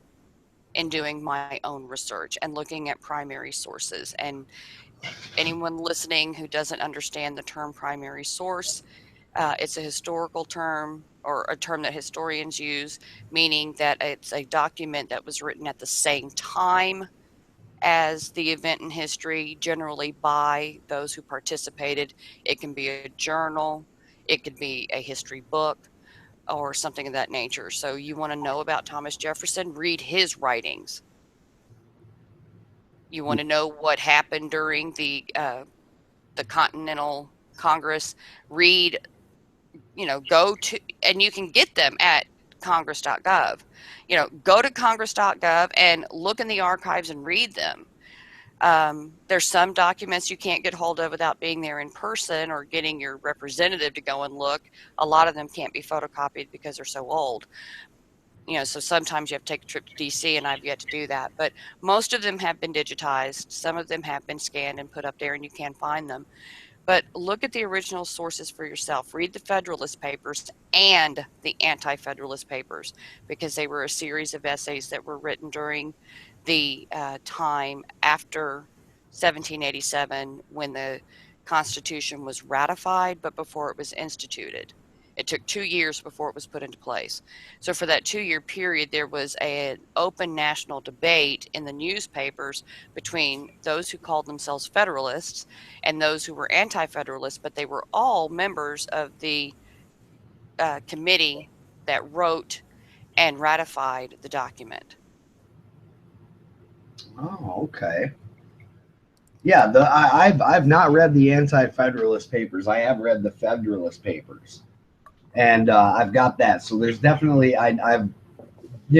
in doing my own research and looking at primary sources. And anyone listening who doesn't understand the term primary source, it's a historical term, or a term that historians use, meaning that it's a document that was written at the same time as the event in history, generally by those who participated. It can be a journal, it could be a history book, or something of that nature. So you want to know about Thomas Jefferson, read his writings. You want to know what happened during the Continental Congress, read, go to, and you can get them at congress.gov. Go to congress.gov and look in the archives and read them. There's some documents you can't get hold of without being there in person or getting your representative to go and look. A lot of them can't be photocopied because they're so old. So sometimes you have to take a trip to DC, and I've yet to do that. But most of them have been digitized. Some of them have been scanned and put up there, and you can find them. But look at the original sources for yourself. Read the Federalist Papers and the Anti-Federalist Papers, because they were a series of essays that were written during the time after 1787, when the Constitution was ratified, but before it was instituted. It took 2 years before it was put into place. So for that 2-year period, there was an open national debate in the newspapers between those who called themselves Federalists and those who were anti-Federalists, but they were all members of the committee that wrote and ratified the document. Oh, okay. Yeah, I've not read the Anti-Federalist Papers. I have read the Federalist Papers, and I've got that. So there's definitely I've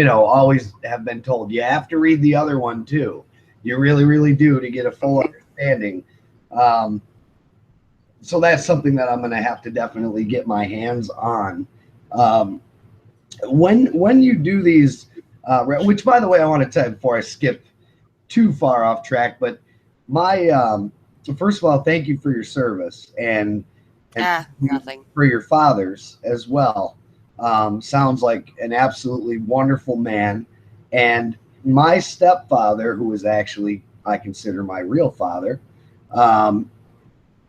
always have been told you have to read the other one too. You really, really do, to get a full understanding. Um, so that's something that I'm going to have to definitely get my hands on. Um, when you do these, which by the way, I want to tell you before I skip too far off track, but my first of all, thank you for your service, and Nothing. for your fathers as well. Sounds like an absolutely wonderful man. And my stepfather, who is actually, I consider my real father, um,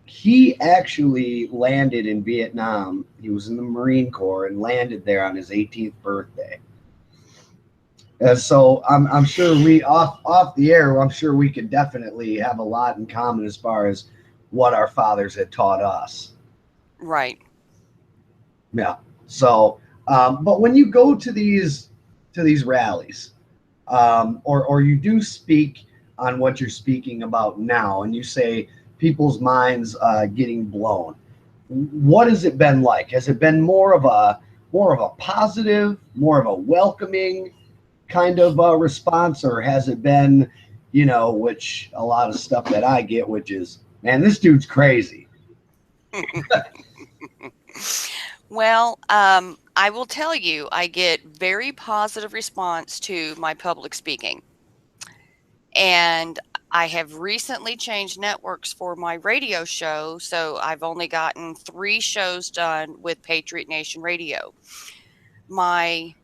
he actually landed in Vietnam. He was in the Marine Corps and landed there on his 18th birthday. So I'm sure we off the air. I'm sure we could definitely have a lot in common as far as what our fathers had taught us. Right. Yeah. So, but when you go to these rallies, or you do speak on what you're speaking about now, and you say people's minds getting blown, what has it been like? Has it been more of a positive, more of a welcoming kind of response, or has it been, which a lot of stuff that I get, which is, man, this dude's crazy. Well, I will tell you, I get very positive response to my public speaking. And I have recently changed networks for my radio show, so I've only gotten 3 shows done with Patriot Nation Radio. My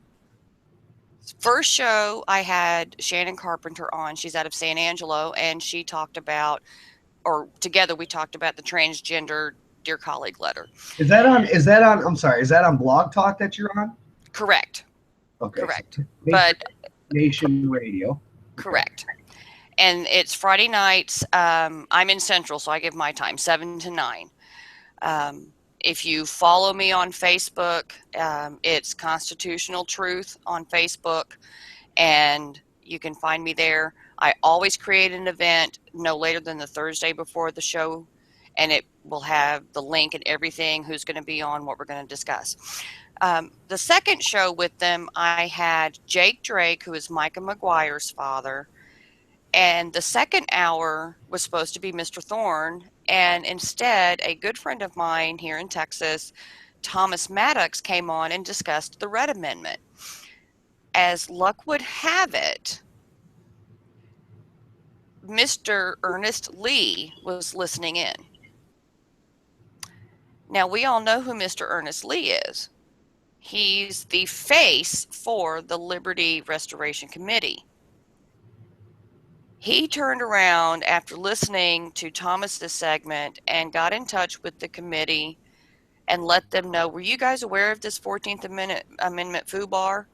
first show, I had Shannon Carpenter on. She's out of San Angelo, and she talked about, or together we talked about, the transgender Dear Colleague letter. I'm sorry, is that on Blog Talk that you're on? Correct. Okay. Correct. So But Nation Radio. correct. And it's Friday nights. I'm in Central, so I give my time, 7 to 9. If you follow me on Facebook, it's Constitutional Truth on Facebook, and you can find me there. I always create an event no later than the Thursday before the show, and it will have the link and everything, who's going to be on, what we're going to discuss. The second show with them, I had Jake Drake, who is Micah McGuire's father, and the second hour was supposed to be Mr. Thorne, and instead, a good friend of mine here in Texas, Thomas Maddox, came on and discussed the Red Amendment. As luck would have it, Mr. Ernest Lee was listening in. Now, we all know who Mr. Ernest Lee is. He's the face for the Liberty Restoration Committee. He turned around after listening to Thomas's segment and got in touch with the committee and let them know, were you guys aware of this 14th Amendment FUBAR?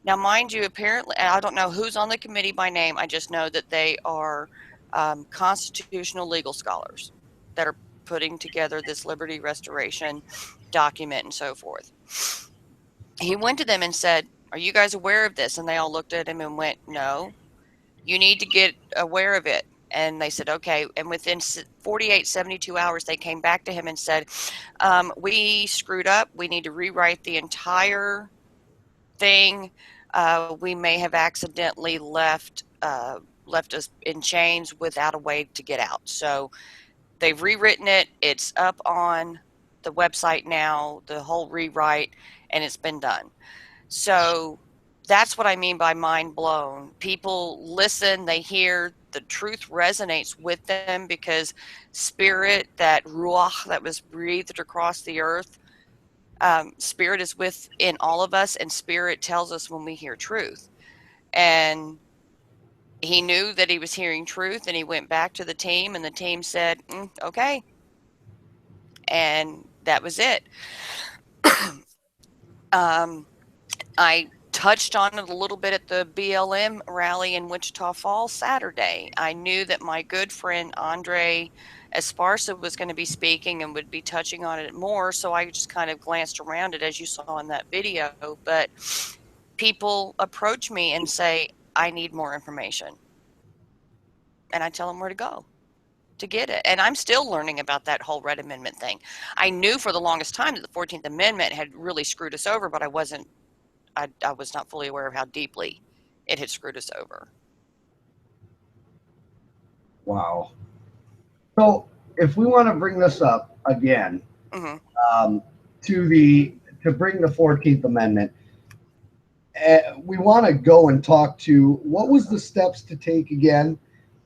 Now, mind you, apparently, I don't know who's on the committee by name. I just know that they are constitutional legal scholars that are putting together this Liberty Restoration document and so forth. He went to them and said, are you guys aware of this? And they all looked at him and went, no, you need to get aware of it. And they said, okay. And within 48, 72 hours, they came back to him and said, we screwed up. We need to rewrite the entire thing. We may have accidentally left us in chains without a way to get out. So they've rewritten it. It's up on the website now, the whole rewrite, and it's been done. So that's what I mean by mind blown. People listen, they hear, the truth resonates with them because spirit, that ruach that was breathed across the earth, spirit is within all of us, and spirit tells us when we hear truth. And he knew that he was hearing truth, and he went back to the team, and the team said, okay. And that was it. I touched on it a little bit at the BLM rally in Wichita Falls Saturday. I knew that my good friend Andre Esparza was going to be speaking and would be touching on it more, so I just kind of glanced around it as you saw in that video. But people approach me and say, I need more information. And I tell them where to go to get it. And I'm still learning about that whole Red Amendment thing. I knew for the longest time that the 14th Amendment had really screwed us over, but I was not fully aware of how deeply it had screwed us over. Wow. So if we want to bring this up again, to bring the 14th Amendment, we want to go and talk to what was the steps to take again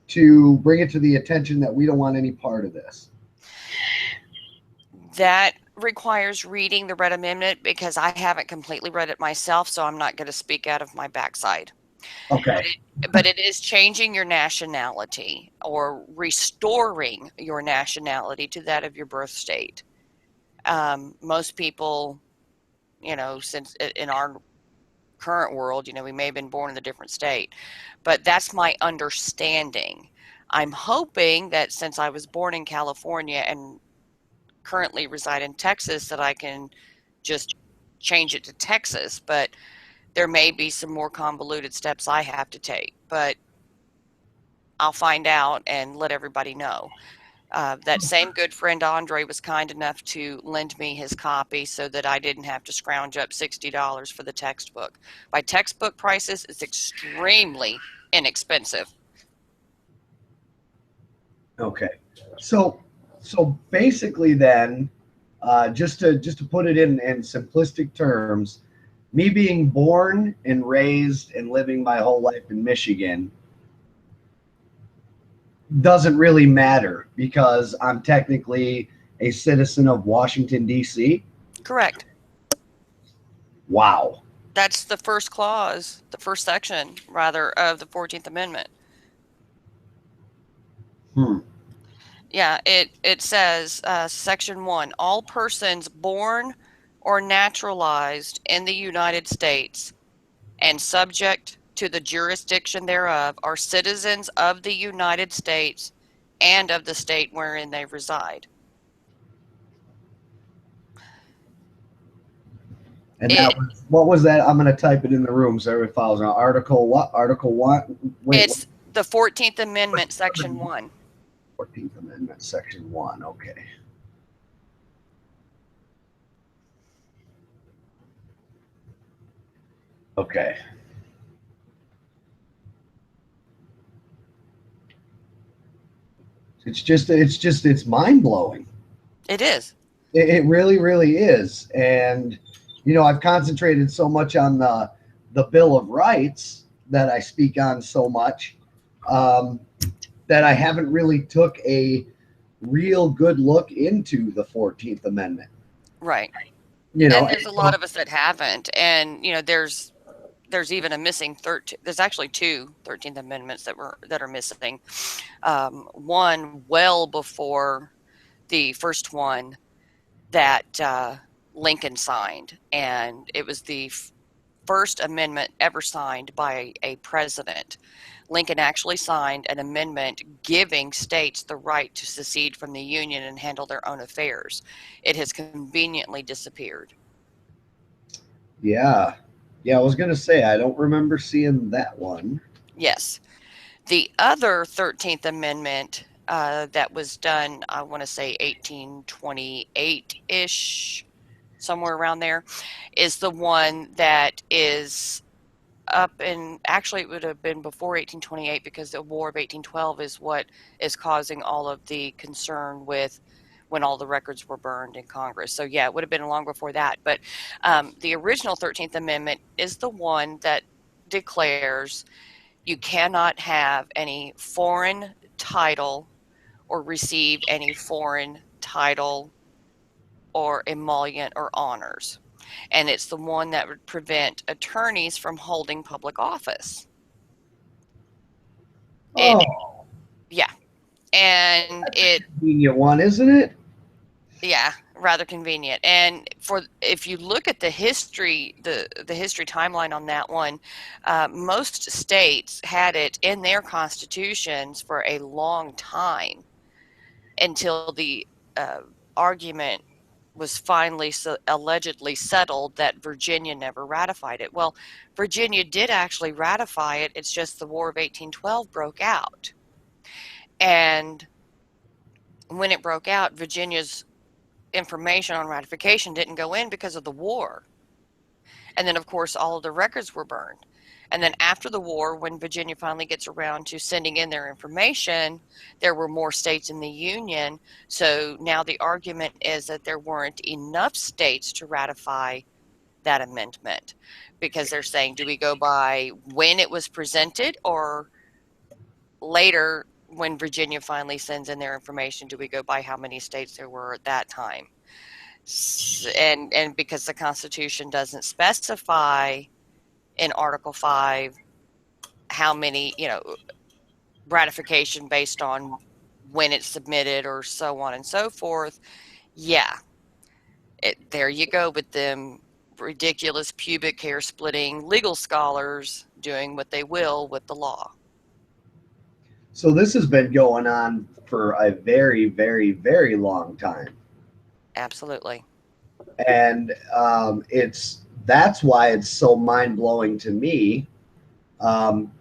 to bring it to the attention that we don't want any part of this. That requires reading the Red Amendment because I haven't completely read it myself, so I'm not going to speak out of my backside. Okay. But it is changing your nationality or restoring your nationality to that of your birth state. Most people, since in our current world, we may have been born in a different state, but that's my understanding. I'm hoping that since I was born in California and currently reside in Texas, that I can just change it to Texas, but there may be some more convoluted steps I have to take, but I'll find out and let everybody know. That same good friend Andre was kind enough to lend me his copy so that I didn't have to scrounge up $60 for the textbook. By textbook prices, it's extremely inexpensive. Okay. So basically then, just to put it in simplistic terms, me being born and raised and living my whole life in Michigan doesn't really matter because I'm technically a citizen of Washington, D.C. Correct. Wow. That's the first clause, the first section, rather, of the 14th Amendment. Yeah, it says, Section 1, all persons born or naturalized in the United States and subject to the jurisdiction thereof are citizens of the United States and of the state wherein they reside. And what was that? I'm going to type it in the room so everybody follows. Now, Article what? Article what? Wait, it's the 14th Amendment, Section 1. 14th Amendment, Section 1. Okay. Okay. It's mind blowing. It is. It really, really is. And, I've concentrated so much on the Bill of Rights that I speak on so much. that I haven't really took a real good look into the 14th Amendment. Right. You know, And and there's a lot of us that haven't. And, there's even a missing 13. There's actually two 13th Amendments that are missing. One well before the first one that Lincoln signed, and it was the first amendment ever signed by a president. Lincoln actually signed an amendment giving states the right to secede from the Union and handle their own affairs. It has conveniently disappeared. yeah, yeah. I was gonna say I don't remember seeing that one. Yes. The other 13th Amendment that was done, I want to say 1828 ish, somewhere around there, is the one that is up in, actually it would have been before 1828 because the War of 1812 is what is causing all of the concern with when all the records were burned in Congress. So yeah, it would have been long before that. But the original 13th Amendment is the one that declares you cannot have any foreign title or receive any foreign title or emollient or honors. And it's the one that would prevent attorneys from holding public office. It, Oh, yeah. And that's a it, convenient one, isn't it? yeah, rather convenient. And for, if you look at the history, the history timeline on that one, most states had it in their constitutions for a long time until the argument was finally allegedly settled that Virginia never ratified it. Well, Virginia did actually ratify it. It's just the War of 1812 broke out. And when it broke out, Virginia's information on ratification didn't go in because of the war. And then, of course, all of the records were burned. And then after the war, when Virginia finally gets around to sending in their information, there were more states in the Union. So now the argument is that there weren't enough states to ratify that amendment because they're saying, do we go by when it was presented or later when Virginia finally sends in their information, do we go by how many states there were at that time? And because the Constitution doesn't specify in Article 5 how many, ratification based on when it's submitted or so on and so forth. Yeah, there you go with them ridiculous pubic hair splitting legal scholars doing what they will with the law. So this has been going on for a very, very, very long time, Absolutely. and it's that's why it's so mind blowing to me, um,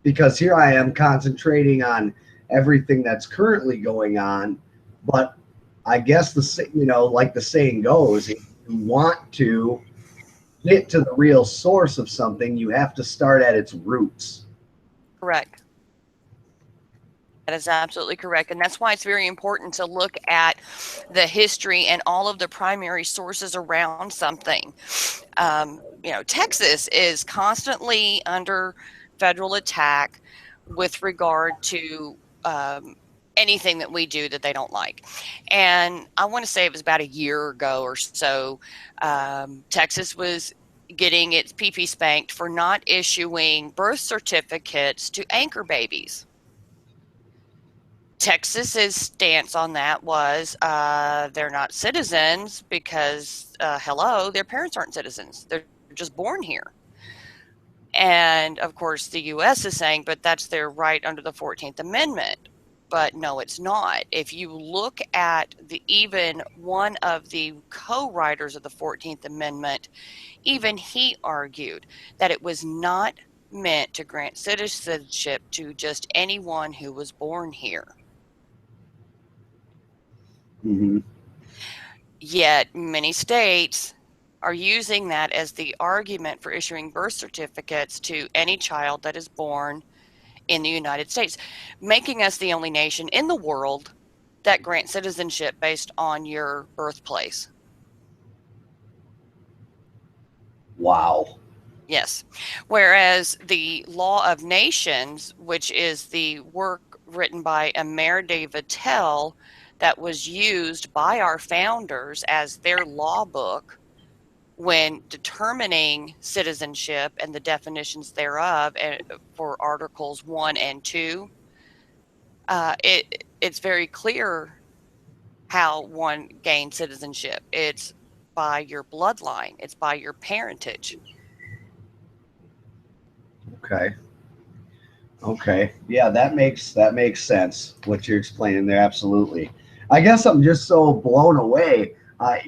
because here I am concentrating on everything that's currently going on, but I guess like the saying goes, if you want to get to the real source of something, you have to start at its roots. Correct. That is absolutely correct. And that's why it's very important to look at the history and all of the primary sources around something. Texas is constantly under federal attack with regard to anything that we do that they don't like. And I want to say it was about a year ago or so, Texas was getting its pee spanked for not issuing birth certificates to anchor babies. Texas's stance on that was they're not citizens because, hello, their parents aren't citizens. They're just born here. And of course, the U.S. is saying, but that's their right under the 14th Amendment. But no, it's not. If you look at even one of the co writers of the 14th Amendment, even he argued that it was not meant to grant citizenship to just anyone who was born here. Mm-hmm. Yet many states are using that as the argument for issuing birth certificates to any child that is born in the United States, making us the only nation in the world that grants citizenship based on your birthplace. Wow. Yes. Whereas the law of nations, which is the work written by a Mayor de Vattel that was used by our founders as their law book when determining citizenship and the definitions thereof for Articles 1 and 2. It's very clear how one gains citizenship. It's by your bloodline. It's by your parentage. Okay. Okay. Yeah, that makes sense. What you're explaining there, absolutely. I guess I'm just so blown away, by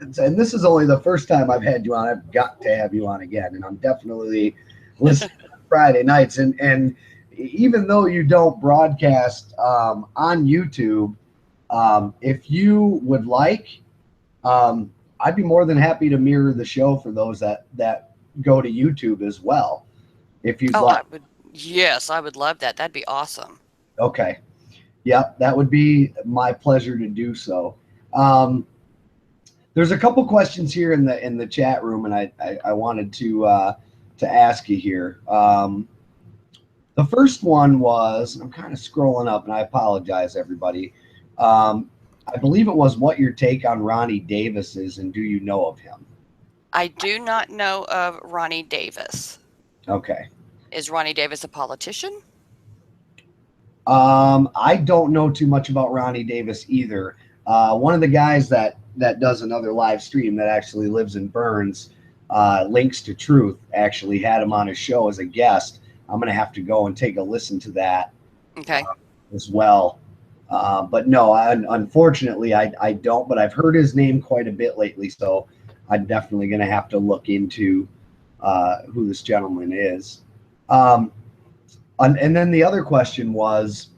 and this is only the first time I've had you on. I've got to have you on again, and I'm definitely listening on Friday nights. And even though you don't broadcast on YouTube, if you would like, I'd be more than happy to mirror the show for those that go to YouTube as well, if you'd Oh, like. I would. Yes, I would love that. That'd be awesome. Okay. Yep, that would be my pleasure to do so. Um, there's a couple questions here in the chat room, and I wanted to ask you here. The first one was, I'm kind of scrolling up, and I apologize, everybody. I believe it was what your take on Ronnie Davis is, and do you know of him? I do not know of Ronnie Davis. Okay. Is Ronnie Davis a politician? I don't know too much about Ronnie Davis either. One of the guys that does another live stream that actually lives in Burns, Links to Truth, actually had him on his show as a guest. I'm going to have to go and take a listen to that Okay. as well. But no, unfortunately, I don't. But I've heard his name quite a bit lately, so I'm definitely going to have to look into who this gentleman is. And then the other question was,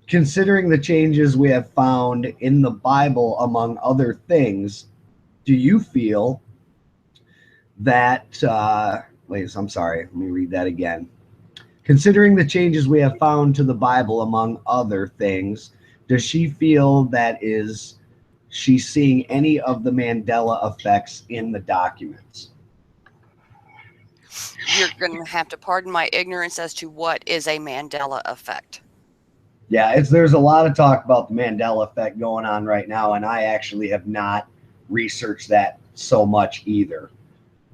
considering the changes we have found in the Bible, among other things, do you feel that, I'm sorry, let me read that again. Considering the changes we have found to the Bible, among other things, does she feel that she's seeing any of the Mandela effects in the documents? You're going to have to pardon my ignorance as to what is a Mandela effect. Yeah, there's a lot of talk about the Mandela effect going on right now, and I actually have not researched that so much either.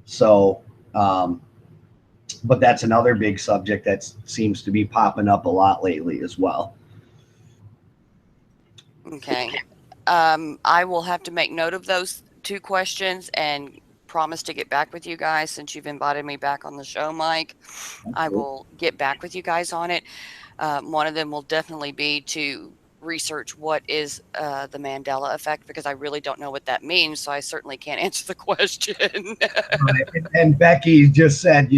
So, but that's another big subject that seems to be popping up a lot lately as well. Okay. I will have to make note of those two questions and promise to get back with you guys since you've invited me back on the show, Mike. I will get back with you guys on it. One of them will definitely be to research what is the Mandela effect, because I really don't know what that means, so I certainly can't answer the question. And Becky just said,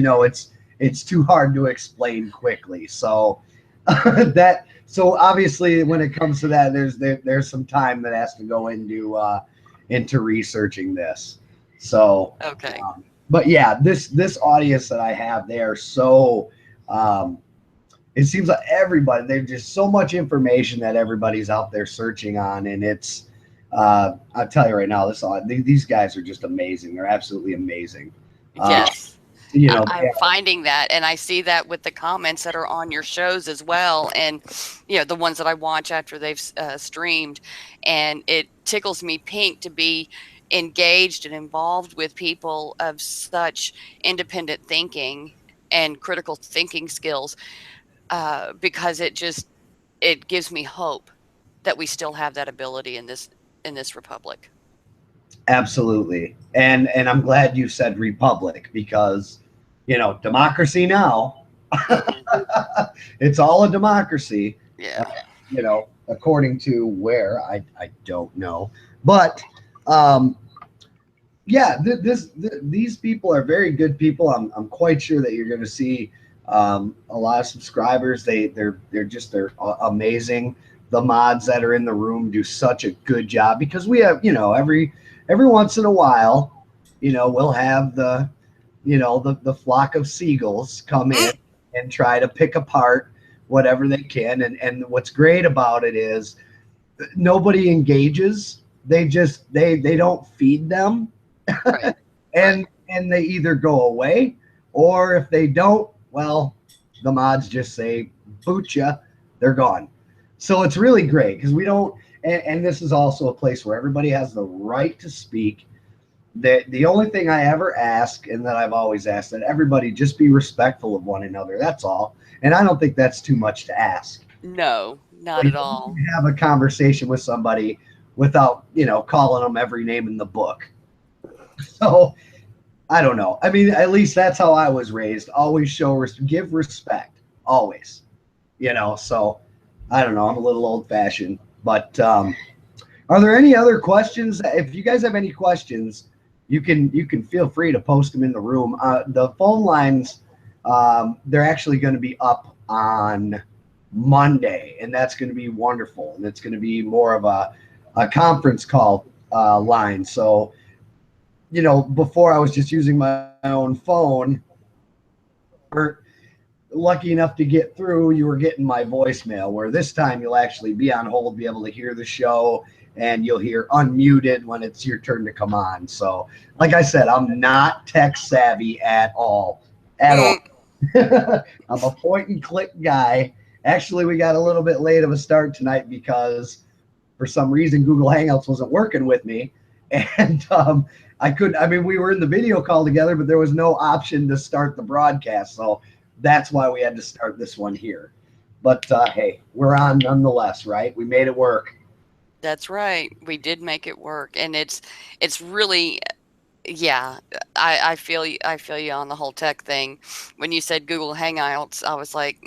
it's too hard to explain quickly. So so obviously when it comes to that, there's some time that has to go into researching this. So Okay. But yeah, this audience that I have, they are so it seems like everybody, there's just so much information that everybody's out there searching on, and it's I'll tell you right now, these guys are just amazing. They're absolutely amazing. Yes. I'm finding that, and I see that with the comments that are on your shows as well, and the ones that I watch after they've streamed, and it tickles me pink to be engaged and involved with people of such independent thinking and critical thinking skills, because it gives me hope that we still have that ability in this republic. Absolutely. And I'm glad you said republic, because democracy now. It's all a democracy. Yeah. According to where, I don't know. But yeah, these people are very good people. I'm quite sure that you're going to see a lot of subscribers. They're amazing. The mods that are in the room do such a good job, because we have, every once in a while, we'll have the flock of seagulls come in and try to pick apart whatever they can. And what's great about it is nobody engages. They don't feed them. Right. and they either go away, or if they don't, well, the mods just say boot ya, they're gone. So it's really great because we don't. And this is also a place where everybody has the right to speak. The only thing I ever ask, and that I've always asked, that everybody just be respectful of one another. That's all. And I don't think that's too much to ask. No, not But at you all. can have a conversation with somebody without, calling them every name in the book. So I don't know. I mean, at least that's how I was raised. Always give respect. Always. So I don't know. I'm a little old fashioned. But are there any other questions? If you guys have any questions, you can feel free to post them in the room. The phone lines, they're actually going to be up on Monday, and that's going to be wonderful. And it's going to be more of a conference call line. So, before I was just using my own phone. We're lucky enough to get through. You were getting my voicemail, where this time you'll actually be on hold, be able to hear the show, and you'll hear unmuted when it's your turn to come on. So, like I said, I'm not tech savvy at all. At all. Mm, I'm a point and click guy. Actually, we got a little bit late of a start tonight because for some reason Google Hangouts wasn't working with me, and I couldn't. I mean, we were in the video call together, but there was no option to start the broadcast, so that's why we had to start this one here. But hey, we're on nonetheless, right? We made it work. that's right. We did make it work, and it's really yeah. I feel you on the whole tech thing. When you said Google Hangouts, I was like,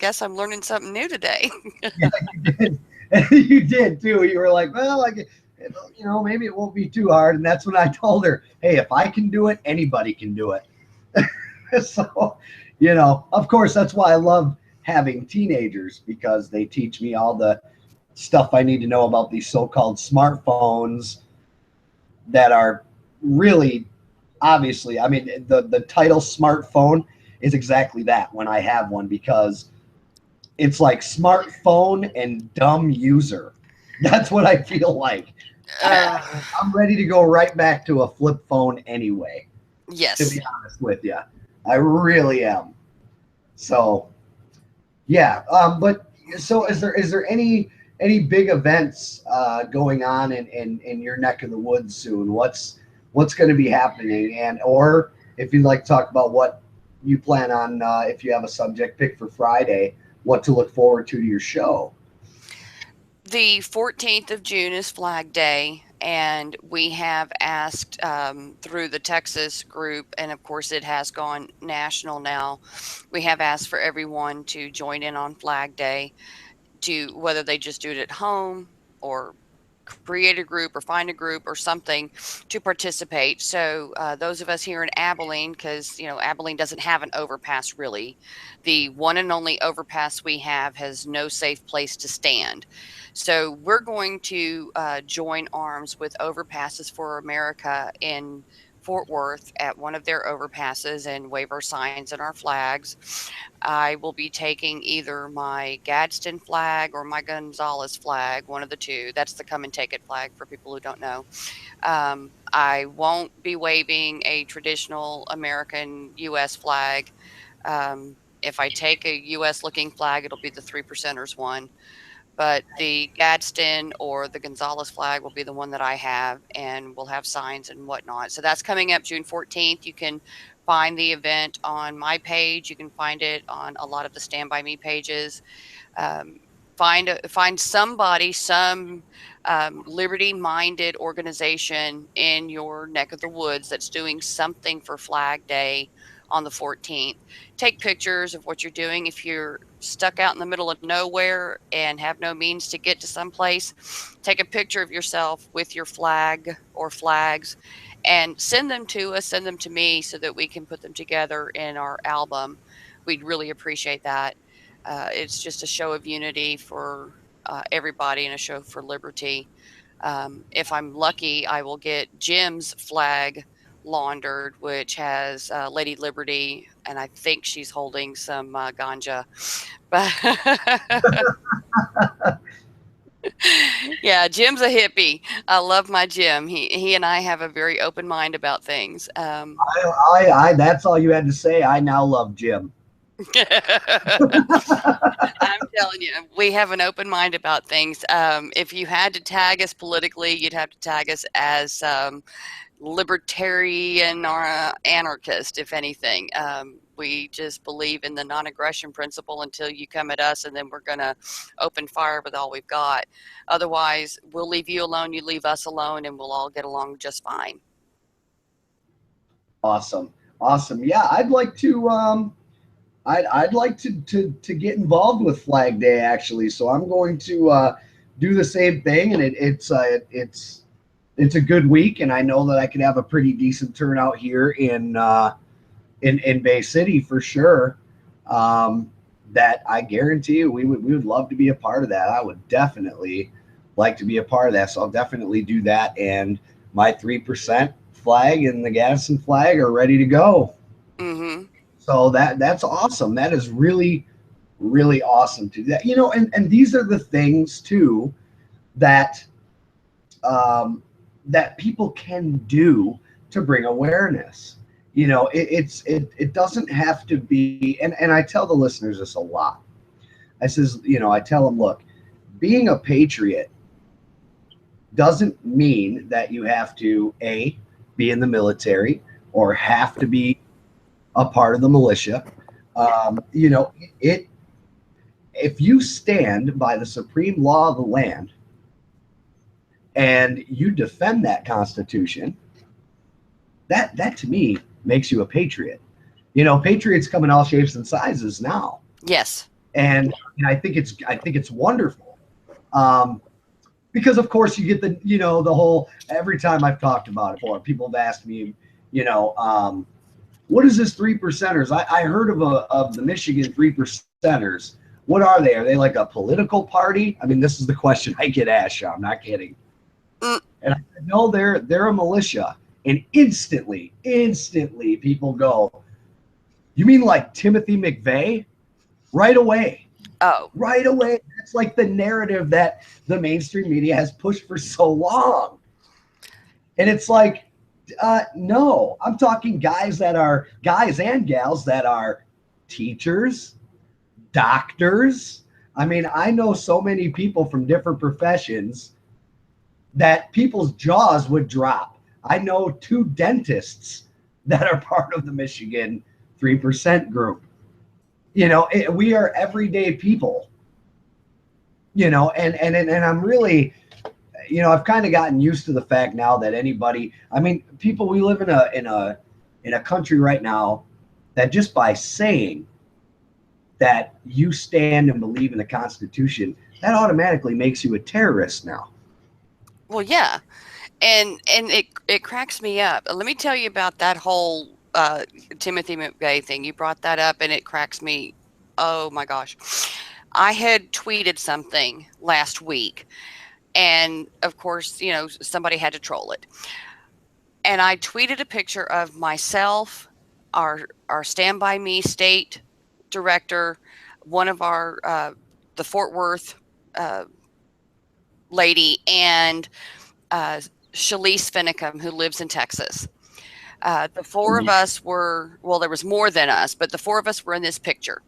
guess I'm learning something new today. Yeah, you did. You did too. You were like, well, like, maybe it won't be too hard. And that's when I told her, hey, if I can do it, anybody can do it. So, of course, that's why I love having teenagers, because they teach me all the stuff I need to know about these so-called smartphones that are really obviously, I mean, the title smartphone is exactly that when I have one, because it's like smartphone and dumb user. That's what I feel like. I, Uh, I'm ready to go right back to a flip phone anyway, to yes. be honest with you. I really am. So yeah, but so is there any big events going on in your neck of the woods soon? What's going to be happening, and or if you'd like to talk about what you plan on, if you have a subject pick for Friday, what to look forward to your show. The 14th of June is Flag Day, and we have asked through the Texas group, and of course it has gone national now. We have asked for everyone to join in on Flag Day, to whether they just do it at home or create a group or find a group or something to participate. So those of us here in Abilene, because Abilene doesn't have an overpass really, the one and only overpass we have has no safe place to stand. So we're going to join arms with Overpasses for America in Fort Worth at one of their overpasses and wave our signs and our flags. I will be taking either my Gadsden flag or my Gonzales flag, one of the two. That's the come and take it flag for people who don't know. I won't be waving a traditional American U.S. flag. If I take a U.S. looking flag, it'll be the three percenters one. But the Gadsden or the Gonzales flag will be the one that I have, and we'll have signs and whatnot. So that's coming up June 14th. You can find the event on my page. You can find it on a lot of the Stand By Me pages. Um, find somebody, some liberty-minded organization in your neck of the woods that's doing something for Flag Day on the 14th. Take pictures of what you're doing. If you're stuck out in the middle of nowhere and have no means to get to someplace, take a picture of yourself with your flag or flags and send them to us, send them to me so that we can put them together in our album. We'd really appreciate that. It's just a show of unity for everybody and a show for liberty. If I'm lucky, I will get Jim's flag laundered, which has Lady Liberty, and I think she's holding some ganja. But yeah, Jim's a hippie. I love my Jim. He and I have a very open mind about things. I that's all you had to say. I now love Jim. I'm telling you, we have an open mind about things. If you had to tag us politically, you'd have to tag us as libertarian or anarchist, if anything. We just believe in the non-aggression principle until you come at us, and then we're going to open fire with all we've got. Otherwise, we'll leave you alone, you leave us alone, and we'll all get along just fine. Awesome. Awesome. Yeah, I'd like to I'd like to get involved with Flag Day actually. So I'm going to do the same thing, and it's a good week, and I know that I could have a pretty decent turnout here in Bay City for sure. That I guarantee you, we would love to be a part of that. I would definitely like to be a part of that. So I'll definitely do that. And my 3% flag and the Gaddison flag are ready to go. Mm-hmm. So that's awesome. That is really, really awesome to do that. And these are the things too that that people can do to bring awareness. It doesn't have to be, and I tell the listeners this a lot. I tell them, look, being a patriot doesn't mean that you have to be in the military or have to be a part of the militia. It if you stand by the supreme law of the land and you defend that Constitution, that to me makes you a patriot. Patriots come in all shapes and sizes now, Yes. and I think it's wonderful. Because of course you get the whole, every time I've talked about it before, people have asked me, what is this 3%ers? I heard of the Michigan 3%ers. What are they? Are they like a political party? I mean, this is the question I get asked, Sean. I'm not kidding. Mm. And I said, no, they're a militia. And instantly, people go, you mean like Timothy McVeigh? Right away. Oh. Right away. That's like the narrative that the mainstream media has pushed for so long. And it's like, no, I'm talking guys and gals that are teachers, doctors. I mean, I know so many people from different professions that people's jaws would drop. I know 2 dentists that are part of the Michigan 3% group. We are everyday people, and I'm really, I've kind of gotten used to the fact now that we live in a country right now that just by saying that you stand and believe in the Constitution, that automatically makes you a terrorist now. Well, yeah. And it cracks me up. Let me tell you about that whole Timothy McVeigh thing. You brought that up, and it cracks me. Oh my gosh. I had tweeted something last week, and of course, somebody had to troll it. And I tweeted a picture of myself, our Stand By Me state director, one of our the Fort Worth uh, lady, and Shalise Finicum, who lives in Texas. The 4 of us were, well, there was more than us, but the 4 of us were in this picture.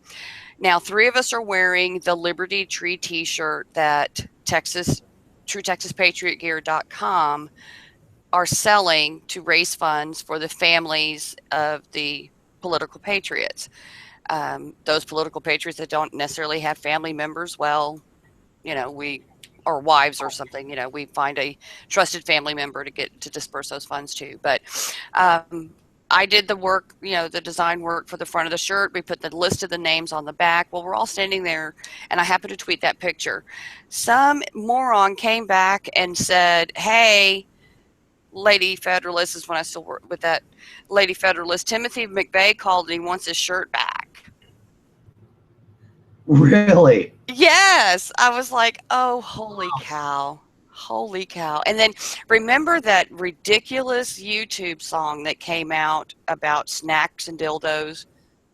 Now, 3 of us are wearing the Liberty Tree t-shirt that TrueTexasPatriotGear.com are selling to raise funds for the families of the political patriots. Those political patriots that don't necessarily have family members, well, or wives or something, we find a trusted family member to disperse those funds to. But I did the work, the design work for the front of the shirt. We put the list of the names on the back. Well, we're all standing there, and I happened to tweet that picture. Some moron came back and said, hey, Lady Federalist, is when I still work with that Lady Federalist, Timothy McVeigh called and he wants his shirt back. Really? Yes. I was like, oh, holy cow. Holy cow. And then remember that ridiculous YouTube song that came out about snacks and dildos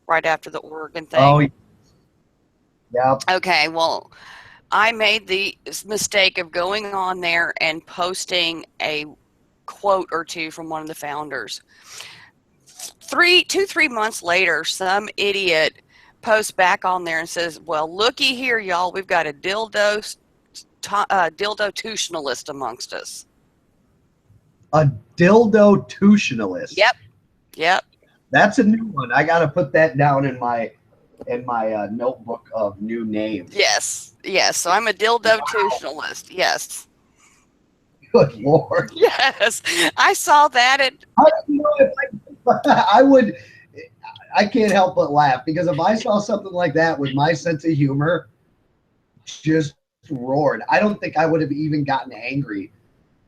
right after the Oregon thing? Oh, yeah. Okay, well, I made the mistake of going on there and posting a quote or two from one of the founders. 3 months later, some idiot posts back on there and says, "Well, looky here, y'all. We've got a dildo-tutionalist amongst us." A dildo-tutionalist. Yep. Yep. That's a new one. I got to put that down in my notebook of new names. Yes. Yes. So I'm a dildo-tutionalist. Yes. Good Lord. Yes. I saw that at. You know, I would. I can't help but laugh because if I saw something like that with my sense of humor, just roared. I don't think I would have even gotten angry.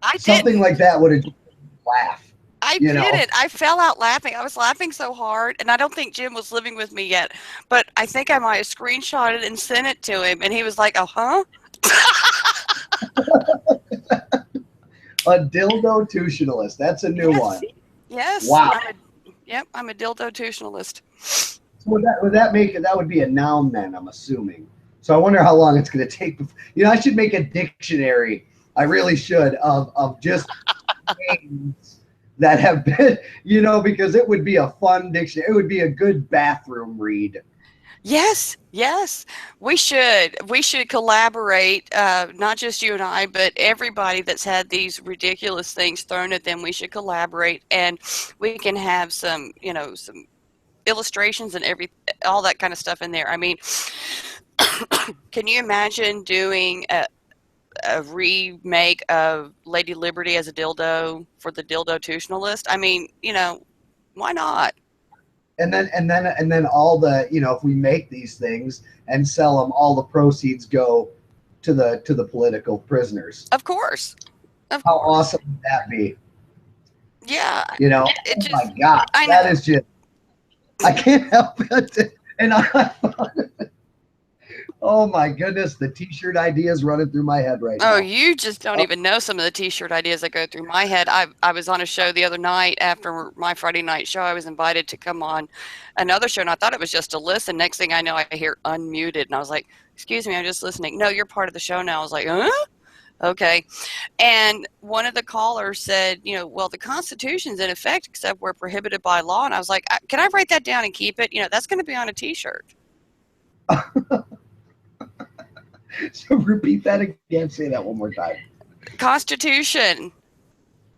I Something didn't. like that would have just laugh. I You know. didn't. I fell out laughing. I was laughing so hard, and I don't think Jim was living with me yet, but I think I might have screenshotted and sent it to him, and he was like, "Oh, huh?" A dildo-tutionalist. That's a new Yes. one. Yes. Wow. I'm a dildo-tutionalist. So would that make it? That would be a noun then, I'm assuming. So I wonder how long it's going to take. You know, I should make a dictionary. I really should of just names that have been, you know, because it would be a fun dictionary. It would be a good bathroom read. Yes, yes, we should. We should collaborate, not just you and I, but everybody that's had these ridiculous things thrown at them. We should collaborate, and we can have some, some illustrations and all that kind of stuff in there. I mean, can you imagine doing a remake of Lady Liberty as a dildo for the dildo-tutionalist? I mean, why not? And then all the, you know, if we make these things and sell them, all the proceeds go to the political prisoners. Of course. Of How course. awesome would that be? Yeah. You know, It oh my just, God, I that know. is just, I can't help it. And oh my goodness, the t-shirt ideas running through my head right Oh, now. you just don't even know some of the t-shirt ideas that go through my head. I was on a show the other night after my Friday night show. I was invited to come on another show, and I thought it was just to listen. Next thing I know, I hear unmuted, and I was like, "Excuse me, I'm just listening." "No, you're part of the show now." I was like, "Huh?" Okay. And one of the callers said, "Well, the Constitution's in effect except where prohibited by law." And I was like, "Can I write that down and keep it? That's going to be on a t-shirt." So repeat that again. Say that one more time. Constitution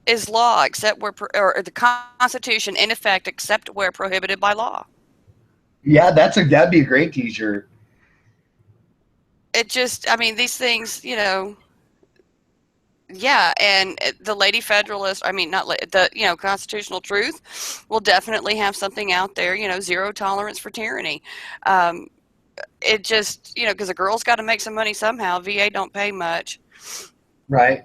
is law except where, or the Constitution in effect except where prohibited by law. Yeah, that'd be a great t-shirt. It just, I mean, these things, yeah, and the Lady Federalist, I mean, not the, Constitutional Truth will definitely have something out there, zero tolerance for tyranny. It just, because a girl's got to make some money somehow. VA don't pay much. Right.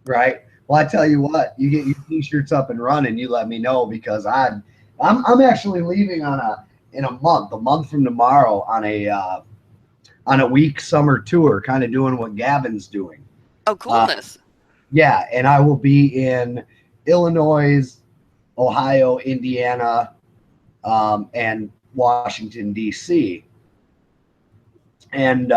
Right. Well, I tell you what, you get your t-shirts up and running, you let me know because I'm actually leaving in a month from tomorrow on a week summer tour, kind of doing what Gavin's doing. Oh, coolness. Yeah, and I will be in Illinois, Ohio, Indiana, and Washington D.C. And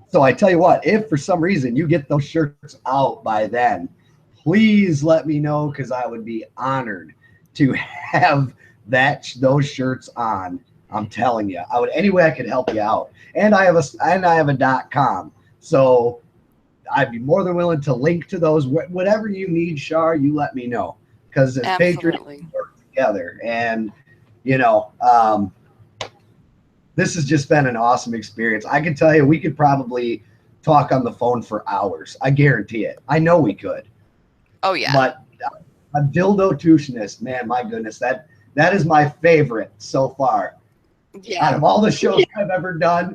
so I tell you what, if for some reason you get those shirts out by then, please let me know because I would be honored to have those shirts on. I'm telling you, I would any way I could help you out. And I have a .com, so I'd be more than willing to link to those. Whatever you need, Char, you let me know because as patriots we work together, and this has just been an awesome experience. I can tell you, we could probably talk on the phone for hours. I guarantee it. I know we could. Oh yeah. But a dildo-tutionist, man, my goodness, that is my favorite so far. Yeah. Out of all the shows I've ever done,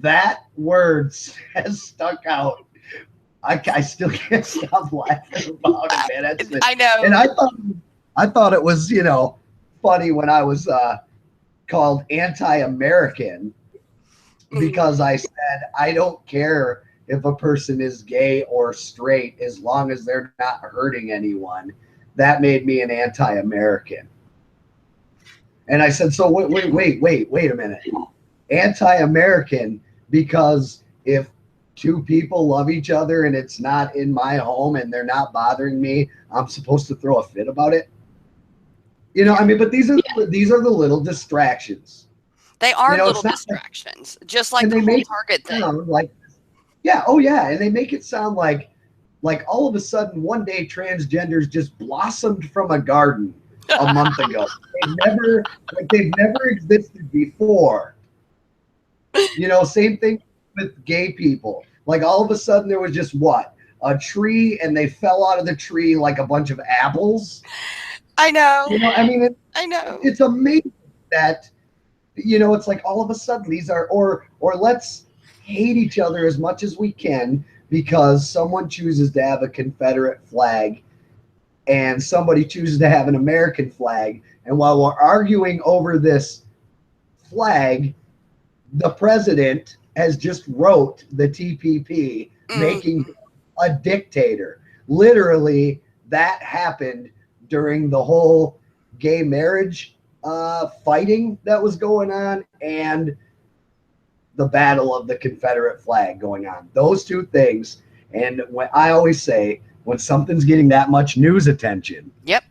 that word has stuck out. I still can't stop laughing about it, man. I know. And I thought it was, funny when I was called anti-American because I said I don't care if a person is gay or straight as long as they're not hurting anyone. That made me an anti-American. And I said, so wait a minute. Anti-American because if two people love each other and it's not in my home and they're not bothering me, I'm supposed to throw a fit about it? I mean, but these are the little distractions. They are It's little not like, distractions, just like and the they whole make Target it thing. sound like, yeah, oh yeah, and they make it sound like all of a sudden one day transgenders just blossomed from a garden a month ago. They've never existed before. Same thing with gay people. Like all of a sudden there was just what? A tree and they fell out of the tree like a bunch of apples. I know. I mean I know. it's amazing that it's like all of a sudden these are or let's hate each other as much as we can because someone chooses to have a Confederate flag and somebody chooses to have an American flag, and while we're arguing over this flag, the president has just wrote the TPP, Mm. making him a dictator. Literally, that happened during the whole gay marriage fighting that was going on and the battle of the Confederate flag going on. Those two things. And when I always say, when something's getting that much news attention Yep.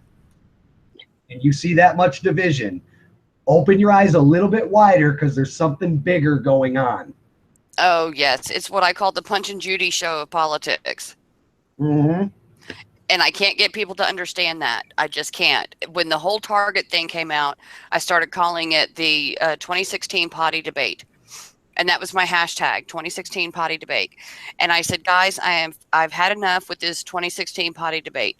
and you see that much division, open your eyes a little bit wider because there's something bigger going on. Oh, yes. It's what I call the Punch and Judy show of politics. Mm-hmm. And I can't get people to understand that. I just can't. When the whole Target thing came out, I started calling it the 2016 potty debate. And that was my hashtag, 2016 potty debate. And I said, guys, I've had enough with this 2016 potty debate.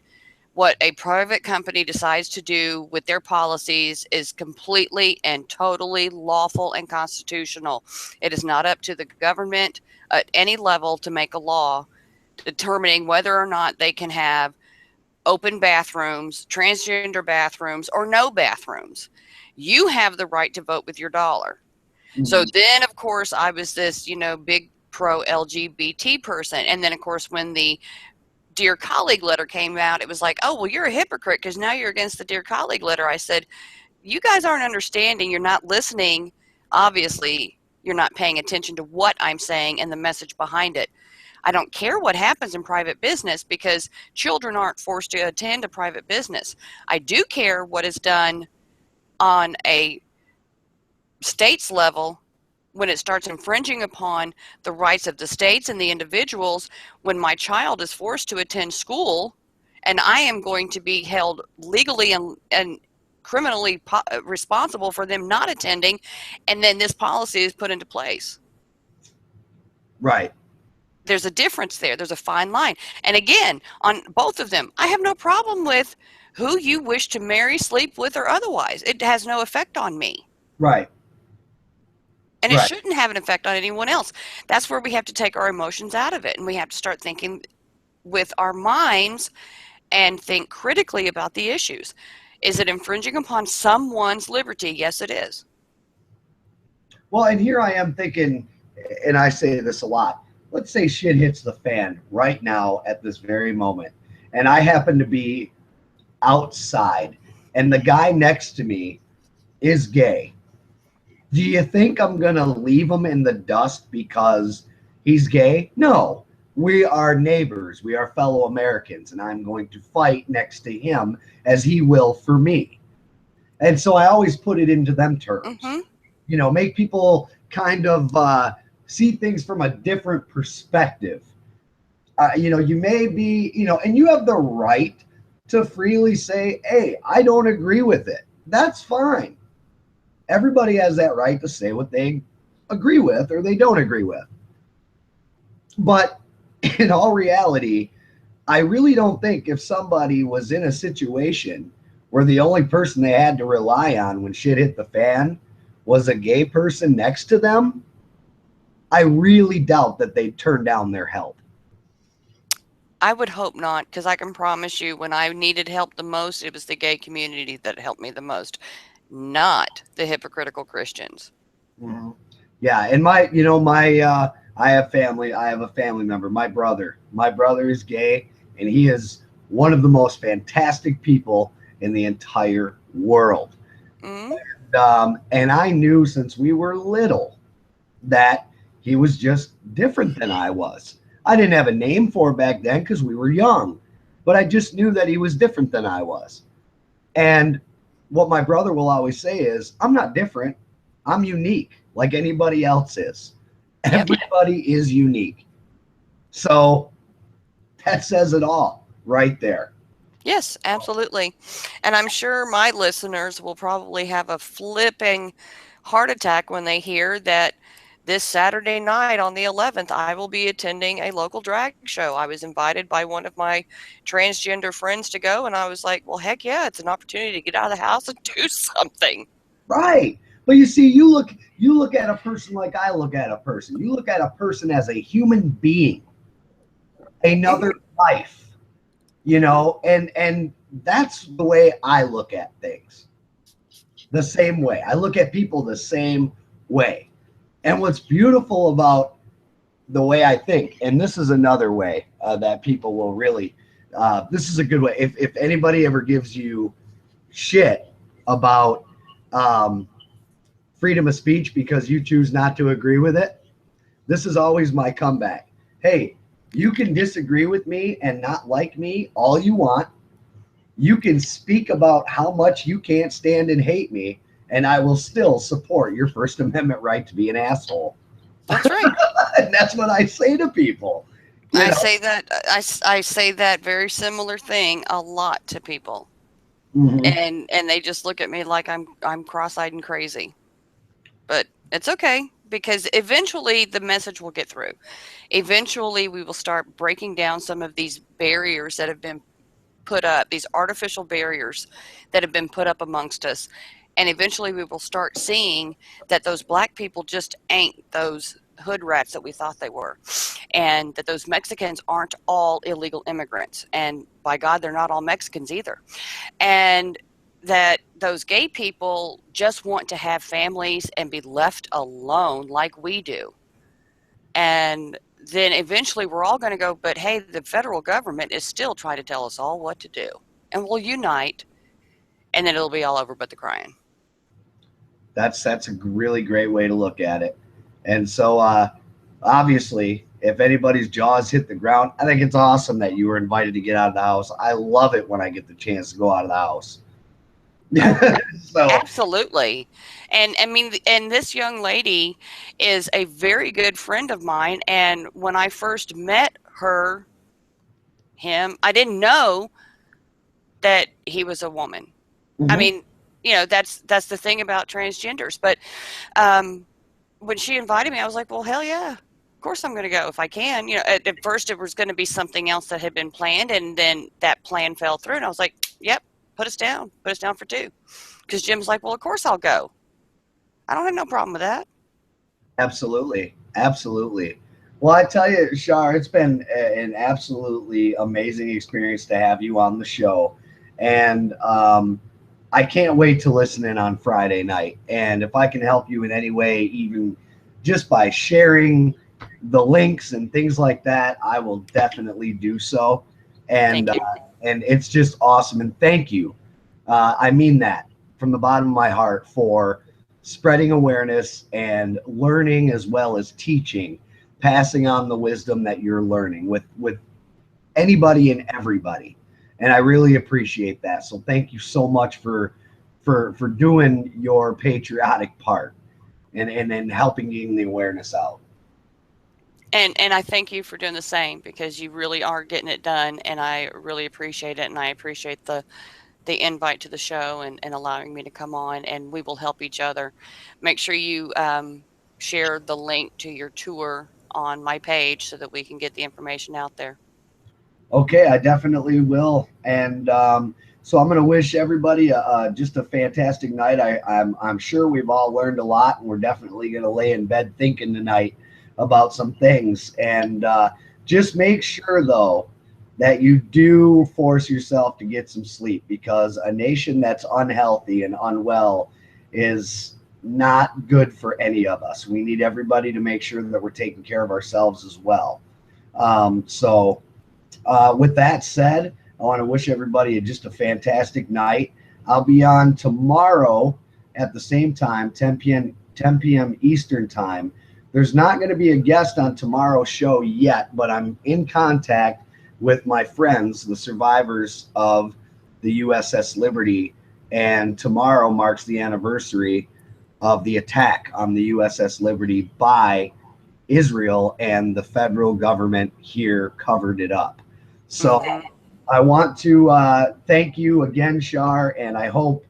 What a private company decides to do with their policies is completely and totally lawful and constitutional. It is not up to the government at any level to make a law determining whether or not they can have open bathrooms, transgender bathrooms, or no bathrooms. You have the right to vote with your dollar. Mm-hmm. So then, of course, I was this, big pro LGBT person. And then, of course, when the Dear Colleague letter came out, it was like, oh, well, you're a hypocrite because now you're against the Dear Colleague letter. I said, you guys aren't understanding. You're not listening. Obviously, you're not paying attention to what I'm saying and the message behind it. I don't care what happens in private business because children aren't forced to attend a private business. I do care what is done on a state's level when it starts infringing upon the rights of the states and the individuals. When my child is forced to attend school and I am going to be held legally and criminally responsible for them not attending, and then this policy is put into place. Right. There's a difference there. There's a fine line. And again, on both of them, I have no problem with who you wish to marry, sleep with, or otherwise. It has no effect on me. Right. And it shouldn't have an effect on anyone else. That's where we have to take our emotions out of it. And we have to start thinking with our minds and think critically about the issues. Is it infringing upon someone's liberty? Yes, it is. Well, and here I am thinking, and I say this a lot, let's say shit hits the fan right now at this very moment, and I happen to be outside, and the guy next to me is gay. Do you think I'm going to leave him in the dust because he's gay? No. We are neighbors. We are fellow Americans, and I'm going to fight next to him as he will for me. And so I always put it into them terms. Mm-hmm. Make people kind of see things from a different perspective. You may be, and you have the right to freely say, hey, I don't agree with it. That's fine. Everybody has that right to say what they agree with or they don't agree with. But in all reality, I really don't think if somebody was in a situation where the only person they had to rely on when shit hit the fan was a gay person next to them, I really doubt that they'd turn down their help. I would hope not, because I can promise you when I needed help the most, it was the gay community that helped me the most, not the hypocritical Christians. Mm-hmm. Yeah, and I have family. I have a family member, my brother. My brother is gay, and he is one of the most fantastic people in the entire world. Mm-hmm. And I knew since we were little that he was just different than I was. I didn't have a name for it back then because we were young, but I just knew that he was different than I was. And what my brother will always say is, I'm not different. I'm unique like anybody else is. Yep. Everybody is unique. So that says it all right there. Yes, absolutely. And I'm sure my listeners will probably have a flipping heart attack when they hear that this Saturday night on the 11th, I will be attending a local drag show. I was invited by one of my transgender friends to go, and I was like, well, heck yeah, it's an opportunity to get out of the house and do something. Right. But you see, you look at a person like I look at a person. You look at a person as a human being, another Hmm. life, and that's the way I look at things. The same way. I look at people the same way. And what's beautiful about the way I think, and this is another way that people will really, this is a good way. If anybody ever gives you shit about um, freedom of speech because you choose not to agree with it, this is always my comeback. Hey, you can disagree with me and not like me all you want. You can speak about how much you can't stand and hate me, and I will still support your First Amendment right to be an asshole. That's right. And that's what I say to people. You I know. say that I say that very similar thing a lot to people, Mhm. and they just look at me like I'm cross-eyed and crazy. But it's okay because eventually the message will get through. Eventually we will start breaking down some of these barriers that have been put up, these artificial barriers that have been put up amongst us. And eventually we will start seeing that those black people just ain't those hood rats that we thought they were. And that those Mexicans aren't all illegal immigrants. And by God, they're not all Mexicans either. And that those gay people just want to have families and be left alone like we do. And then eventually we're all going to go, but hey, the federal government is still trying to tell us all what to do. And we'll unite, and then it'll be all over but the crying. That's a really great way to look at it. And so, obviously, if anybody's jaws hit the ground, I think it's awesome that you were invited to get out of the house. I love it when I get the chance to go out of the house. Oh, So, absolutely. And I mean, and this young lady is a very good friend of mine. And when I first met him, I didn't know that he was a woman. I mhm. mean, that's the thing about transgenders. But um, when she invited me, I was like, well, hell yeah. Of course I'm going to go if I can. At first it was going to be something else that had been planned, and then that plan fell through, and I was like, yep, put us down for two. Because Jim's like, well, of course I'll go. I don't have no problem with that. Absolutely. Absolutely. Well, I tell you, Char, it's been an absolutely amazing experience to have you on the show. And I can't wait to listen in on Friday night. And if I can help you in any way, even just by sharing the links and things like that, I will definitely do so. And Thank you. it's just awesome. And thank you. I mean that from the bottom of my heart for spreading awareness and learning as well as teaching, passing on the wisdom that you're learning with anybody and everybody. And I really appreciate that. So thank you so much for doing your patriotic part and helping getting the awareness out. And I thank you for doing the same because you really are getting it done, and I really appreciate it, and I appreciate the invite to the show and allowing me to come on, and we will help each other. Make sure you share the link to your tour on my page so that we can get the information out there. Okay, I definitely will. And so I'm going to wish everybody just a fantastic night. I'm sure we've all learned a lot, and we're definitely going to lay in bed thinking tonight about some things. And just make sure, though, that you do force yourself to get some sleep because a nation that's unhealthy and unwell is not good for any of us. We need everybody to make sure that we're taking care of ourselves as well. With that said, I want to wish everybody just a fantastic night. I'll be on tomorrow at the same time, 10 p.m. Eastern time. There's not going to be a guest on tomorrow's show yet, but I'm in contact with my friends, the survivors of the USS Liberty, and tomorrow marks the anniversary of the attack on the USS Liberty by Israel, and the federal government here covered it up. So Mm-hmm. I want to thank you again, Char, and I hope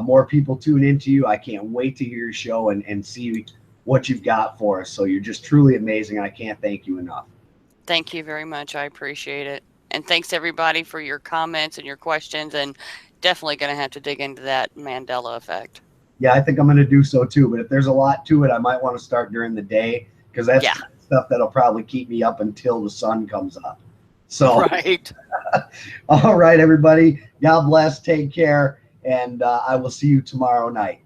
more people tune into you. I can't wait to hear your show and see what you've got for us. So you're just truly amazing. I can't thank you enough. Thank you very much. I appreciate it. And thanks everybody for your comments and your questions. And definitely going to have to dig into that Mandela effect. Yeah, I think I'm going to do so too. But if there's a lot to it, I might want to start during the day because that's Yeah. kind of stuff that'll probably keep me up until the sun comes up. So, Right. all right, everybody. God bless. Take care. And I will see you tomorrow night.